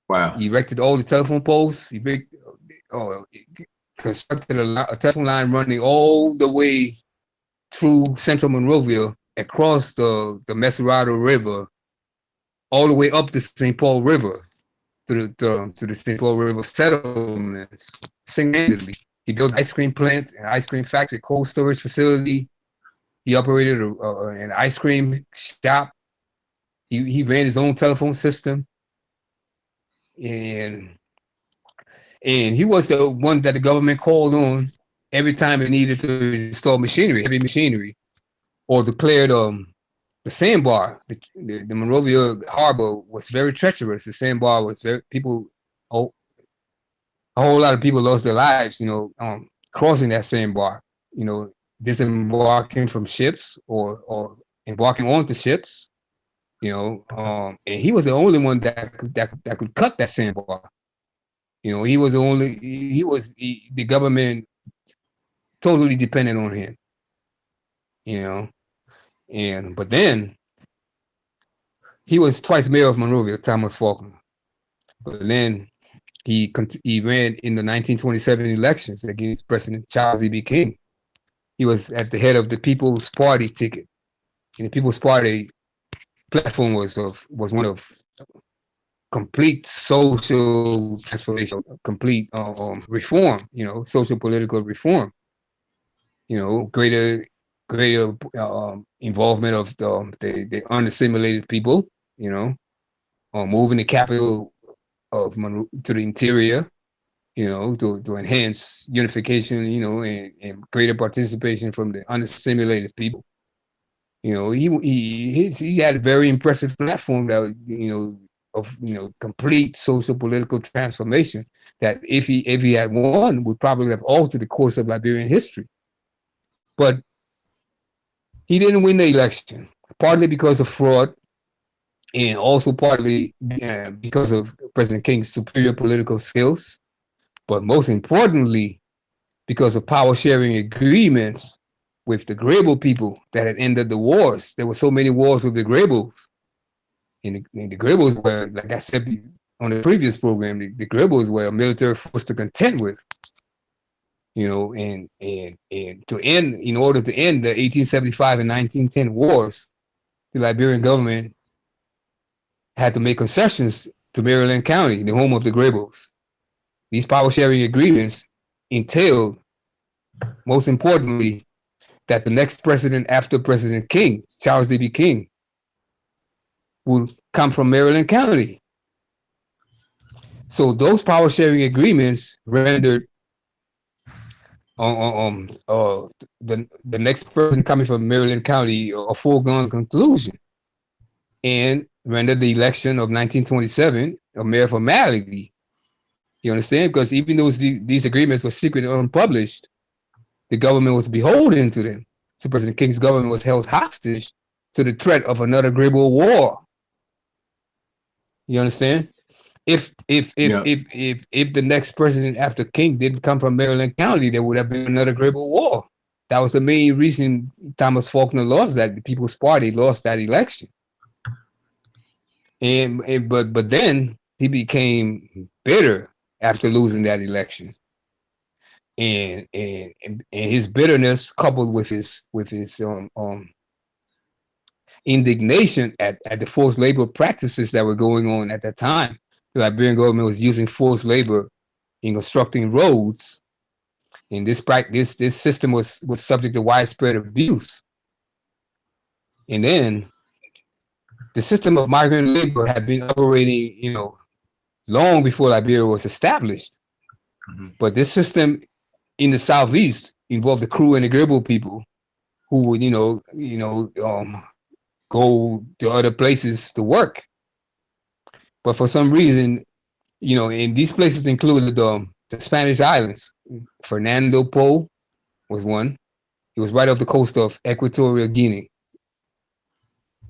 Wow. He erected all the telephone poles. He constructed a telephone line running all the way through central Monrovia, across the Mesurado River, all the way up the St. Paul River, to the St. Paul River settlements, single-handedly. He built ice cream plant, an ice cream factory, cold storage facility. He operated an ice cream shop. He ran his own telephone system, and he was the one that the government called on every time it needed to install machinery, heavy machinery, or declared the sandbar. The Monrovia harbor was very treacherous. The sandbar was a whole lot of people lost their lives, crossing that sandbar, disembarking from ships or embarking onto ships, and he was the only one that could cut that sandbar. He was the government totally dependent on him, but then he was twice mayor of Monrovia, Thomas Faulkner. But then he ran in the 1927 elections against President Charles E.B. King. He was at the head of the People's Party ticket, and the People's Party platform was one of complete social transformation, complete reform, social political reform, greater involvement of the unassimilated people, moving the capital to the interior, to enhance unification, and greater participation from the unassimilated people. He had a very impressive platform that was, of complete social political transformation that if he had won would probably have altered the course of Liberian history. But he didn't win the election, partly because of fraud, and also partly because of President King's superior political skills, but most importantly, because of power sharing agreements with the Grable people that had ended the wars. There were so many wars with the Grables. And the Grables were, like I said on the previous program, the Grables were a military force to contend with. And to end, in order to end the 1875 and 1910 wars, the Liberian government had to make concessions to Maryland County, the home of the Grables. These power sharing agreements entailed, most importantly, that the next president after President King, Charles D.B. King, would come from Maryland County. So those power sharing agreements rendered the next person coming from Maryland County a foregone conclusion, and rendered the election of 1927 a mere formality. You understand? Because even though these agreements were secret and unpublished, the government was beholden to them. So President King's government was held hostage to the threat of another Grable war. You understand? If the next president after King didn't come from Maryland County, there would have been another Grable war. That was the main reason Thomas Faulkner lost that. The People's Party lost that election. But then he became bitter after losing that election, and his bitterness, coupled with his indignation at the forced labor practices that were going on at that time. The Liberian government was using forced labor in constructing roads, and this system was subject to widespread abuse. And then the system of migrant labor had been operating, long before Liberia was established. Mm-hmm. But this system in the Southeast involved the Kru and the Grable people who would, go to other places to work. But for some reason, and these places included the Spanish islands. Fernando Po was one. It was right off the coast of Equatorial Guinea.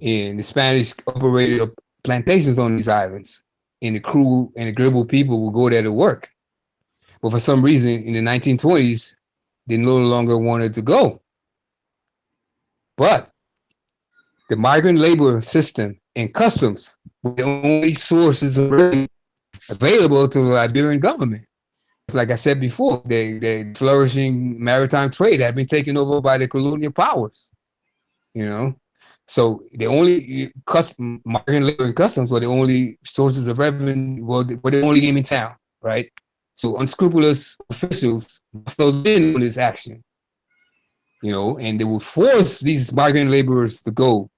And the Spanish operated plantations on these islands, and the Kru and the Grable people would go there to work. But for some reason, in the 1920s, they no longer wanted to go. But the migrant labor system and customs were the only sources of revenue available to the Liberian government. Like I said before, the flourishing maritime trade had been taken over by the colonial powers, you know. So the only migrant labor and customs were the only sources of revenue, were the only game in town, right? So unscrupulous officials closed in on this action, you know, and they would force these migrant laborers to go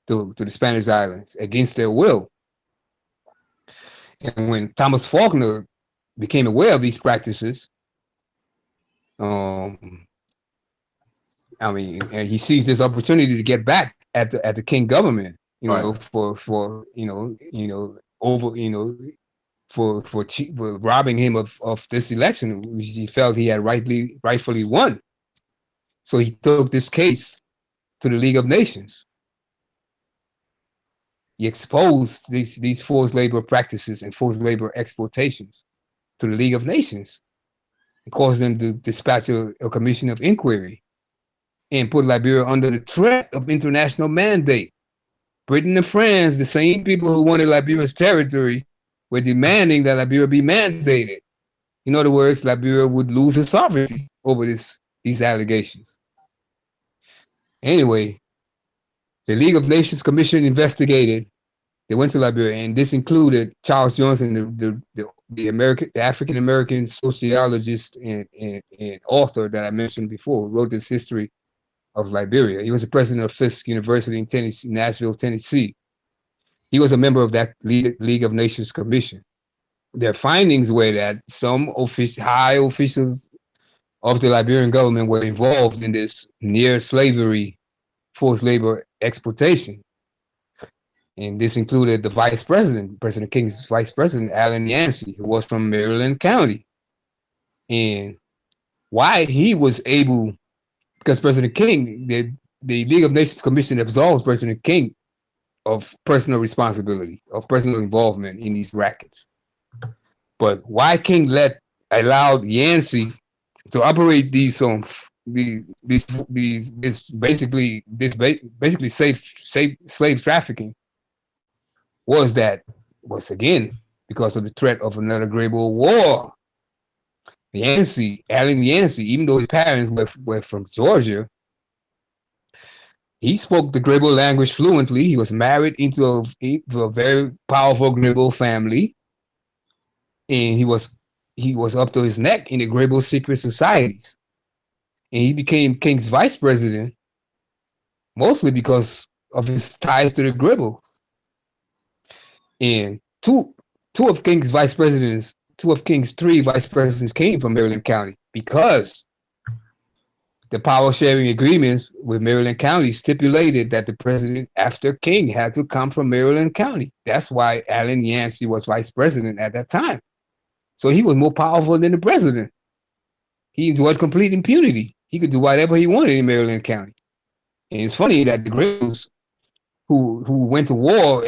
to the Spanish islands against their will. And when Thomas Faulkner became aware of these practices, and he sees this opportunity to get back at the King government, you know, for robbing him of this election, which he felt he had rightfully won. So he took this case to the League of Nations. He exposed these forced labor practices and forced labor exploitations to the League of Nations and caused them to dispatch a commission of inquiry and put Liberia under the threat of international mandate. Britain and France, the same people who wanted Liberia's territory, were demanding that Liberia be mandated. In other words, Liberia would lose its sovereignty over these allegations. Anyway, the League of Nations Commission investigated. They went to Liberia, and this included Charles Johnson, the African American sociologist and author that I mentioned before, who wrote this history of Liberia. He was the president of Fisk University in Tennessee, Nashville, Tennessee. He was a member of that League of Nations Commission. Their findings were that some high officials of the Liberian government were involved in this near slavery forced labor exploitation. And this included the vice president, President King's vice president, Allen Yancey, who was from Maryland County. And why he was able, because President King, the League of Nations Commission absolves President King of personal responsibility, of personal involvement in these rackets. But why King allowed Yancey to operate these basically slave trafficking was again because of the threat of another Great War. Allen Yancey, even though his parents were from Georgia, he spoke the Grebo language fluently. He was married into a very powerful Grebo family, and he was up to his neck in the Grebo secret societies. And he became King's vice president mostly because of his ties to the Grebels. And two of King's three vice presidents came from Maryland County because the power sharing agreements with Maryland County stipulated that the president after King had to come from Maryland County. That's why Allen Yancey was vice president at that time. So he was more powerful than the president. He enjoyed complete impunity. He could do whatever he wanted in Maryland County. And it's funny that the Grebels, who went to war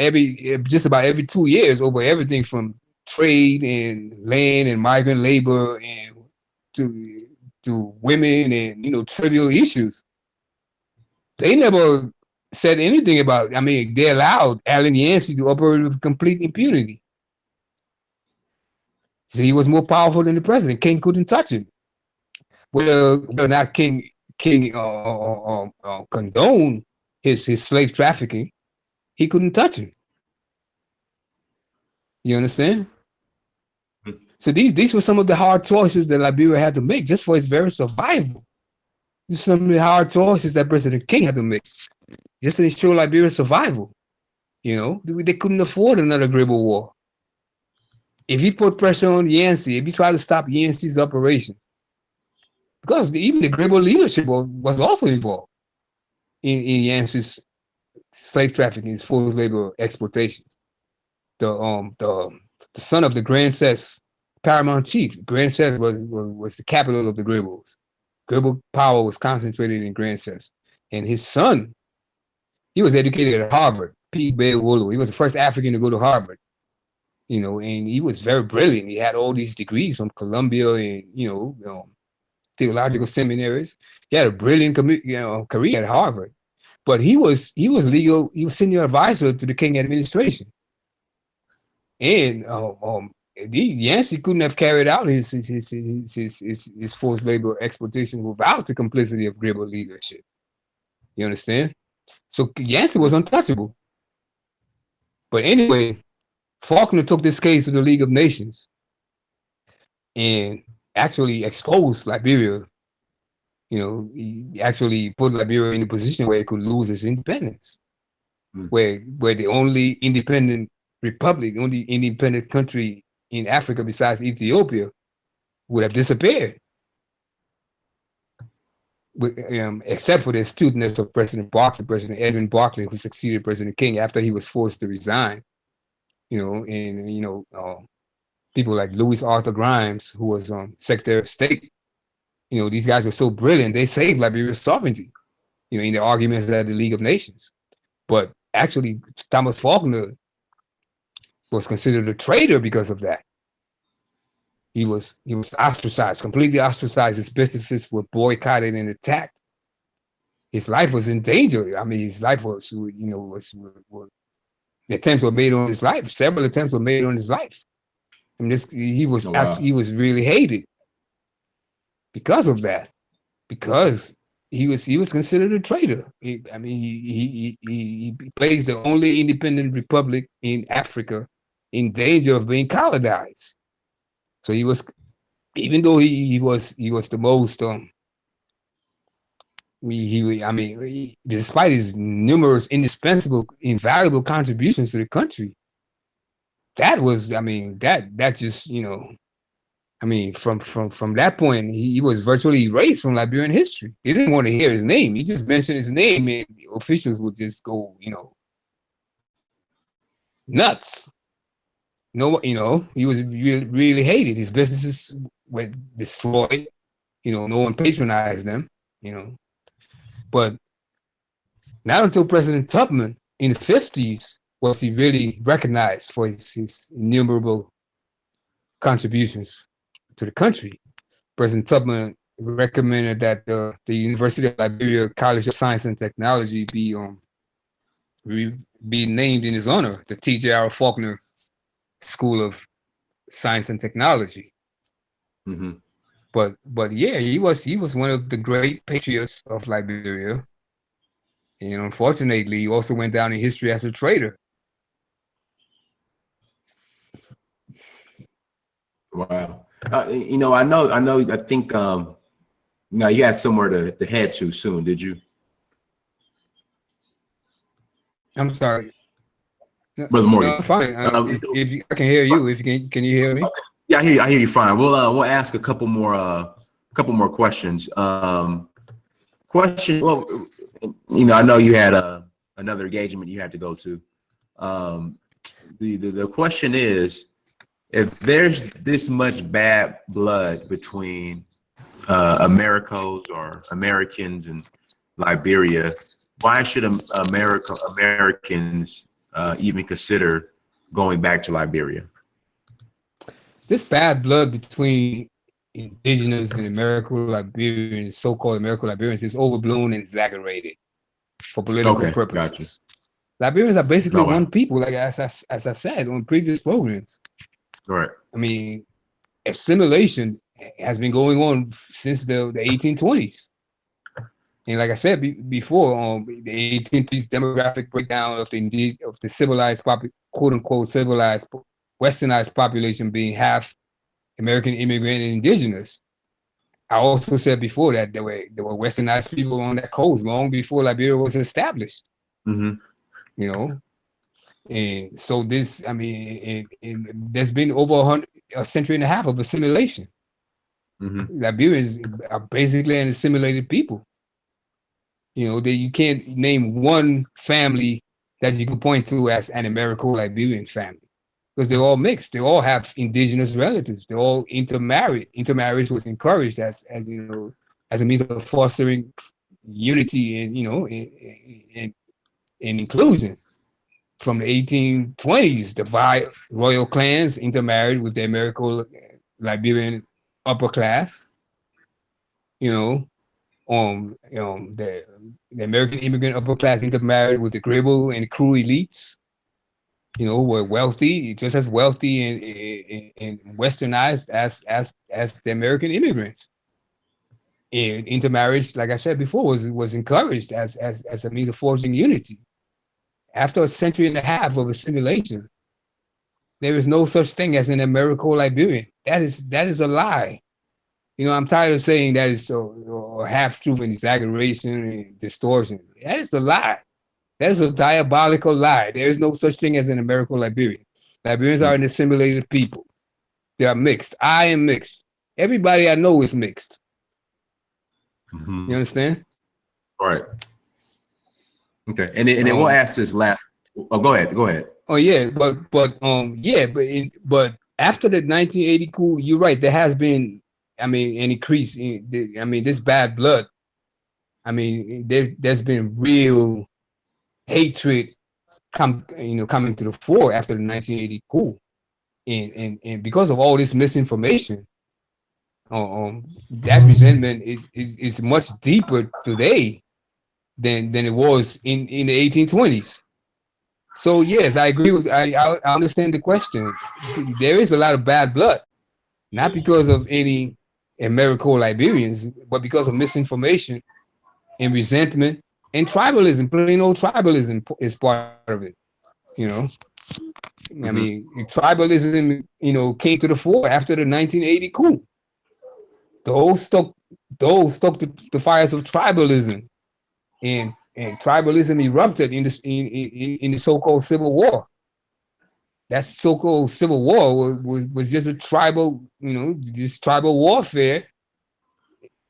just about every 2 years over everything from trade and land and migrant labor and to women and trivial issues, they never said anything about. I mean, they allowed Allen Yancey to operate with complete impunity. So he was more powerful than the president. King couldn't touch him. Whether or not King condoned his slave trafficking, he couldn't touch him. You understand? So these were some of the hard choices that Liberia had to make just for its very survival. These are some of the hard choices that President King had to make just to ensure Liberia's survival. They couldn't afford another Grebo war. If he put pressure on Yancey, if he tried to stop Yancey's operation, because even the Grebo leadership was also involved in Yancey's slave trafficking, forced labor exploitation. The son of the Grand Cess paramount chief, Grand Cess was the capital of the Grebels. Grebo power was concentrated in Grand Cess, and his son, he was educated at Harvard. P. Bewolu. He was the first African to go to Harvard. And he was very brilliant. He had all these degrees from Columbia and theological seminaries. He had a brilliant career at Harvard, but he was senior advisor to the King administration. And Yancey couldn't have carried out his forced labor exploitation without the complicity of Gribble leadership. You understand? So Yancey was untouchable. But anyway, Faulkner took this case to the League of Nations and actually exposed Liberia. He actually put Liberia in a position where it could lose its independence, where the only independent republic, only independent country in Africa besides Ethiopia would have disappeared, except for the astuteness of President Edwin Barclay, who succeeded President King after he was forced to resign. People like Louis Arthur Grimes, who was Secretary of State. These guys were so brilliant, they saved Liberia's sovereignty, in their arguments at the League of Nations. But actually, Thomas Faulkner was considered a traitor because of that. He was ostracized, completely ostracized. His businesses were boycotted and attacked. His life was in danger. I mean, his life was, the attempts were made on his life. Several attempts were made on his life. I mean, he was really hated because of that, because he was considered a traitor. He plays the only independent republic in Africa in danger of being colonized. So he was, even though he was the most despite his numerous indispensable, invaluable contributions to the country, that was, that just, from that point, he was virtually erased from Liberian history. They didn't want to hear his name. He just mentioned his name and officials would just go, nuts. He was really, really hated. His businesses were destroyed. No one patronized them, But not until President Tubman in the 50s was he really recognized for his innumerable contributions to the country. President Tubman recommended that the University of Liberia College of Science and Technology be named in his honor, the T.J.R. Faulkner School of Science and Technology. Mm-hmm. But yeah, he was one of the great patriots of Liberia, and unfortunately, he also went down in history as a traitor. Wow. I think you had somewhere to head to soon, did you? I'm sorry. Brother Morgan. No, fine. If I can hear you, can you hear me? Okay. Yeah, I hear you fine. We'll ask a couple more questions. Question. Well, I know you had another engagement you had to go to. The question is, if there's this much bad blood between Americans and Liberia, why should Americans even consider going back to Liberia? This bad blood between indigenous and Liberians, so-called American Liberians, is overblown and exaggerated for political purposes. Gotcha. Liberians are basically one people, like as I said on previous programs. Right. Assimilation has been going on since the 1820s. And like I said before, the 1830s demographic breakdown of the civilized, quote unquote, civilized, westernized population being half American immigrant and indigenous. I also said before that there were westernized people on that coast long before Liberia was established. Mm-hmm. And so this, there's been over a century and a half of assimilation. Mm-hmm. Liberians are basically an assimilated people. You can't name one family that you can point to as an Americo-Liberian family, because they're all mixed. They all have indigenous relatives. They're all intermarried. Intermarriage was encouraged as a means of fostering unity and and inclusion. From the 1820s, the royal clans intermarried with the Americo-Liberian upper class. The American immigrant upper class intermarried with the Gribble and Crew elites. you know, were wealthy, just as wealthy and westernized as the American immigrants. And intermarriage, like I said before, was encouraged as a means of forging unity. After a century and a half of assimilation, there is no such thing as an Americo-Liberian. That is a lie. You know, I'm tired of saying that is so half truth and exaggeration and distortion. That is a lie. That is a diabolical lie. There is no such thing as an Americo-Liberian. Liberians are an assimilated people. They are mixed. I am mixed. Everybody I know is mixed. You understand? All right. Okay. And then we'll ask this last. Oh, go ahead. Go ahead. Oh yeah, but after the 1980 coup, you're right. There has been, I mean, an increase in this bad blood. I mean, there's been real hatred coming to the fore after the 1980 coup, and because of all this misinformation, that resentment is much deeper today than it was in the 1820s. So yes, I agree with. I understand the question. There is a lot of bad blood, not because of any Americo-Liberians, but because of misinformation and resentment and tribalism. Plain old tribalism is part of it. You know, I mean, tribalism, you know, came to the fore after the 1980 coup. Those stoked the fires of tribalism, and tribalism erupted in the so-called Civil War. That so-called Civil War was just a tribal, you know, this tribal warfare,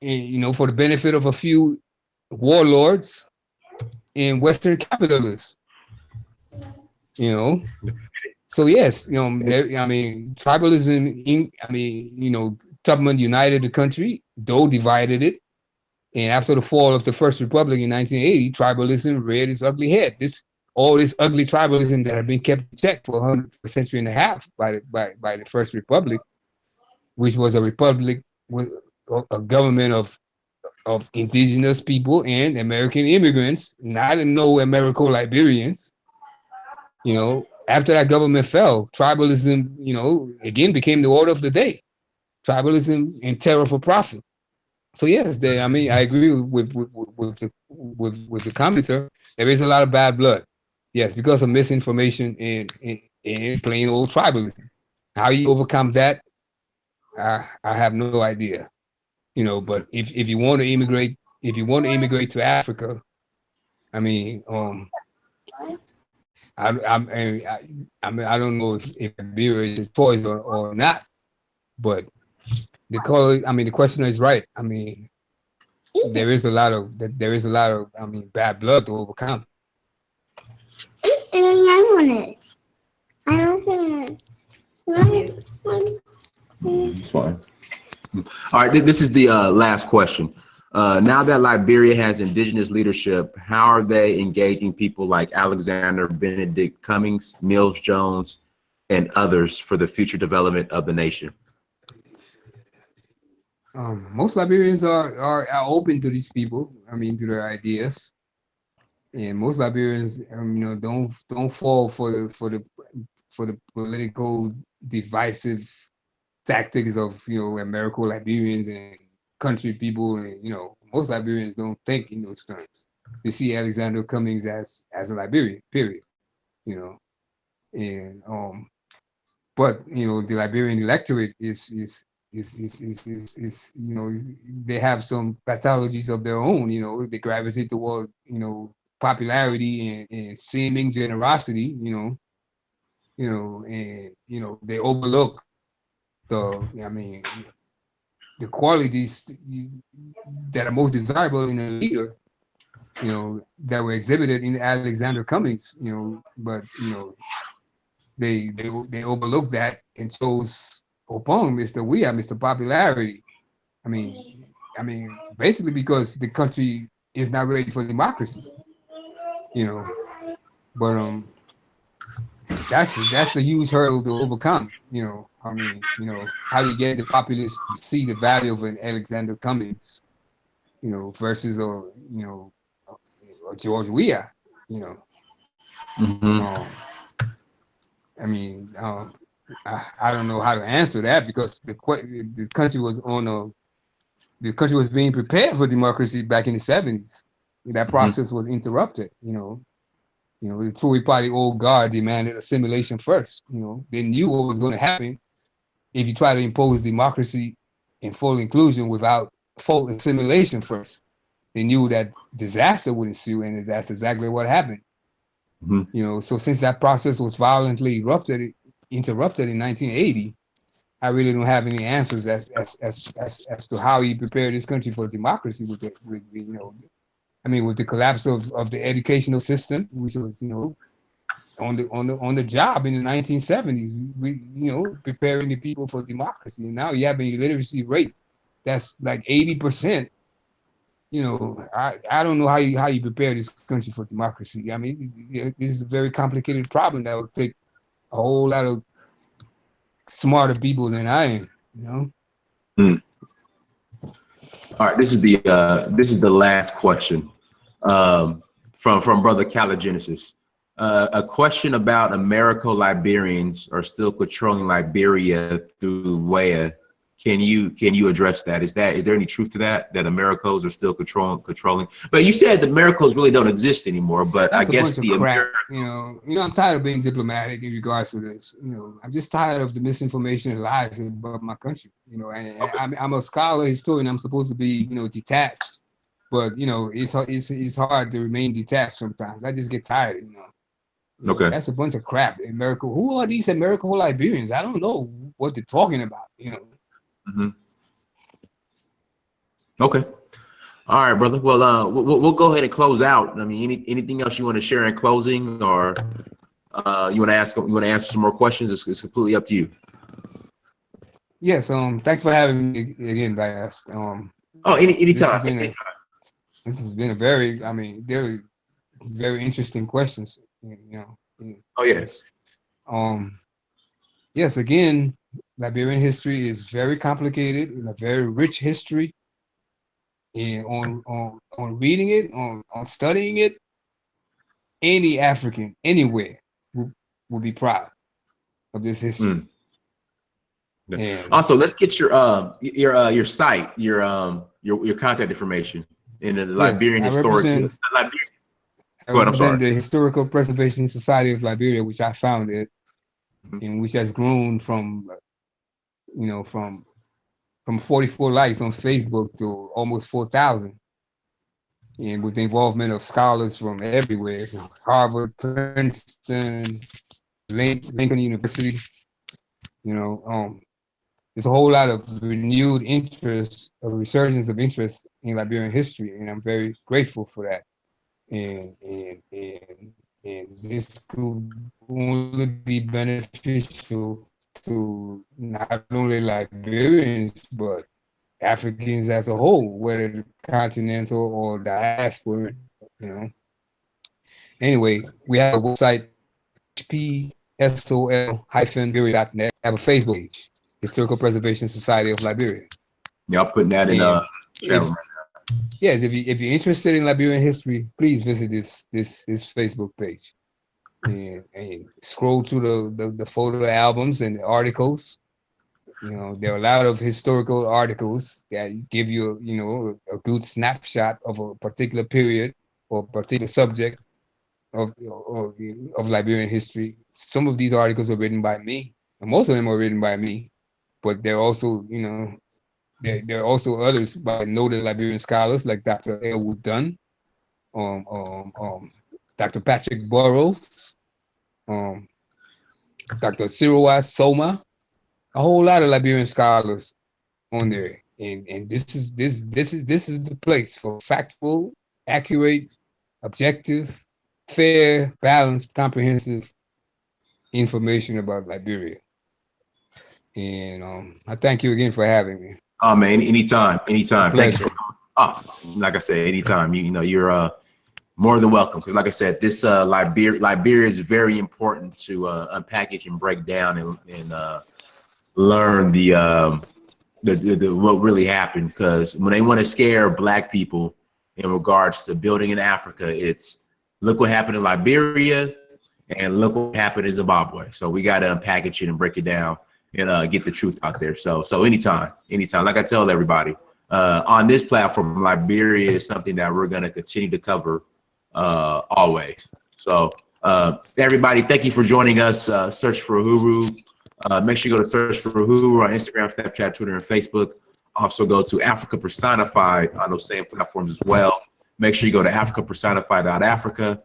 and, you know, for the benefit of a few warlords and Western capitalists. You know, so yes, you know, I mean, tribalism. You know, Tubman united the country, though divided it. And after the fall of the First Republic in 1980, tribalism reared its ugly head. All this ugly tribalism that had been kept in check for a century and a half by the First Republic, which was a republic with a government of indigenous people and American immigrants, not no Americo-Liberians. You know, after that government fell, tribalism, you know, again became the order of the day. Tribalism and terror for profit. So yes, I mean, I agree with the commenter. There is a lot of bad blood. Yes, because of misinformation and plain old tribalism. How you overcome that, I have no idea. You know, but if you want to immigrate, to Africa, I mean, I don't know if Liberia is a choice or not, but the questioner is right. I mean, there is a lot of bad blood to overcome. I want it. I don't want it. It's fine. All right, this is the last question. Now that Liberia has indigenous leadership, how are they engaging people like Alexander Benedict Cummings, Mills Jones, and others for the future development of the nation? Most Liberians are open to these people. I mean, to their ideas, and most Liberians, you know, don't fall for the political divisive tactics of, you know, Americo-Liberians and country people. And, you know, most Liberians don't think in those terms. They see Alexander Cummings as a Liberian, period. You know, and but you know, the Liberian electorate is you know, they have some pathologies of their own. You know, they gravitate toward, you know, popularity and seeming generosity. And you know, they overlook the qualities that are most desirable in a leader, you know, that were exhibited in Alexander Cummings. You know, but you know, they overlook that and chose upon Mr. Popularity. I mean, basically because the country is not ready for democracy. You know, but that's a huge hurdle to overcome. You know, I mean, you know, how do you get the populace to see the value of an Alexander Cummings, you know, versus a George Weah, you know. I mean, I don't know how to answer that because the country was the country was being prepared for democracy back in the 70s. That process was interrupted. The Tory party old guard demanded assimilation first. They knew what was going to happen if you try to impose democracy and full inclusion without full assimilation first. They knew that disaster would ensue, and that's exactly what happened. So since that process was violently interrupted in 1980, I really don't have any answers as to how he prepared this country for democracy with the collapse of the educational system, which was on the job in the 1970s, preparing the people for democracy. And now you have a literacy rate that's like 80%. I don't know how you prepare this country for democracy. I mean, this is a very complicated problem that will take a whole lot of smarter people than I am. All right, this is the last question from Brother Caligenesis. A question about Americo-Liberians are still controlling Liberia through WEA. Can you address that? Is there any truth to that Americos are still controlling? But you said the Americos really don't exist anymore. But that's I guess the crap. I'm tired of being diplomatic in regards to this. I'm just tired of the misinformation and lies about my country. And I'm a scholar, historian. I'm supposed to be detached, but it's hard to remain detached sometimes. I just get tired. Okay. That's a bunch of crap. America. Who are these Americo-Liberians? I don't know what they're talking about. Okay. All right, brother. Well, we'll go ahead and close out. I mean, anything else you want to share in closing, or you want to answer some more questions? It's completely up to you. Yes. Thanks for having me again, Dias. Anytime. This has been a very interesting questions. Oh yes. Yes. Again, Liberian history is very complicated and a very rich history. And on reading it, on studying it, any African anywhere will be proud of this history. And also, let's get your site, your contact information in the Liberian Historical. I represent the Historical Preservation Society of Liberia, which I founded, and which has grown from 44 likes on Facebook to almost 4,000, and with the involvement of scholars from everywhere, Harvard, Princeton, Lincoln University. There's a whole lot of renewed interest, a resurgence of interest in Liberian history, and I'm very grateful for that. And this could only be beneficial to not only Liberians but Africans as a whole, whether continental or diaspora. Anyway, we have a website, hpsol-liberia.net. Have a Facebook page, Historical Preservation Society of Liberia. Yeah, I'm putting that in channel. Yes, if you're interested in Liberian history, please visit this Facebook page and scroll through the photo albums and the articles. There are a lot of historical articles that give you a good snapshot of a particular period or particular subject of Liberian history. Some of these articles are written by me, and most of them are written by me, but they're also there are also others by noted Liberian scholars like Dr. Elwood Dunn, Dr. Patrick Burroughs, Dr. Sirowa Soma, a whole lot of Liberian scholars on there, and this is the place for factual, accurate, objective, fair, balanced, comprehensive information about Liberia. And I thank you again for having me. Oh man, anytime. Thank you for like I said, anytime. You're more than welcome. Because like I said, this Liberia is very important to unpackage and break down and learn the what really happened. Because when they want to scare Black people in regards to building in Africa, it's look what happened in Liberia, And look what happened in Zimbabwe. So we got to unpackage it and break it down and get the truth out there. So anytime, like I tell everybody, on this platform, Liberia is something that we're going to continue to cover always. So everybody, thank you for joining us. Search for Uhuru. Make sure you go to Search for Uhuru on Instagram, Snapchat, Twitter, and Facebook. Also go to Africa Personified on those same platforms as well. Make sure you go to africapersonified.africa.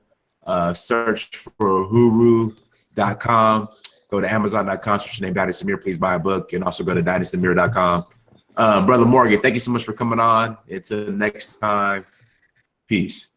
Search for Uhuru.com. Go to Amazon.com, search your name, Daddy Samir. Please buy a book. And also go to DaddySamir.com. Brother Morgan, thank you so much for coming on. Until next time, peace.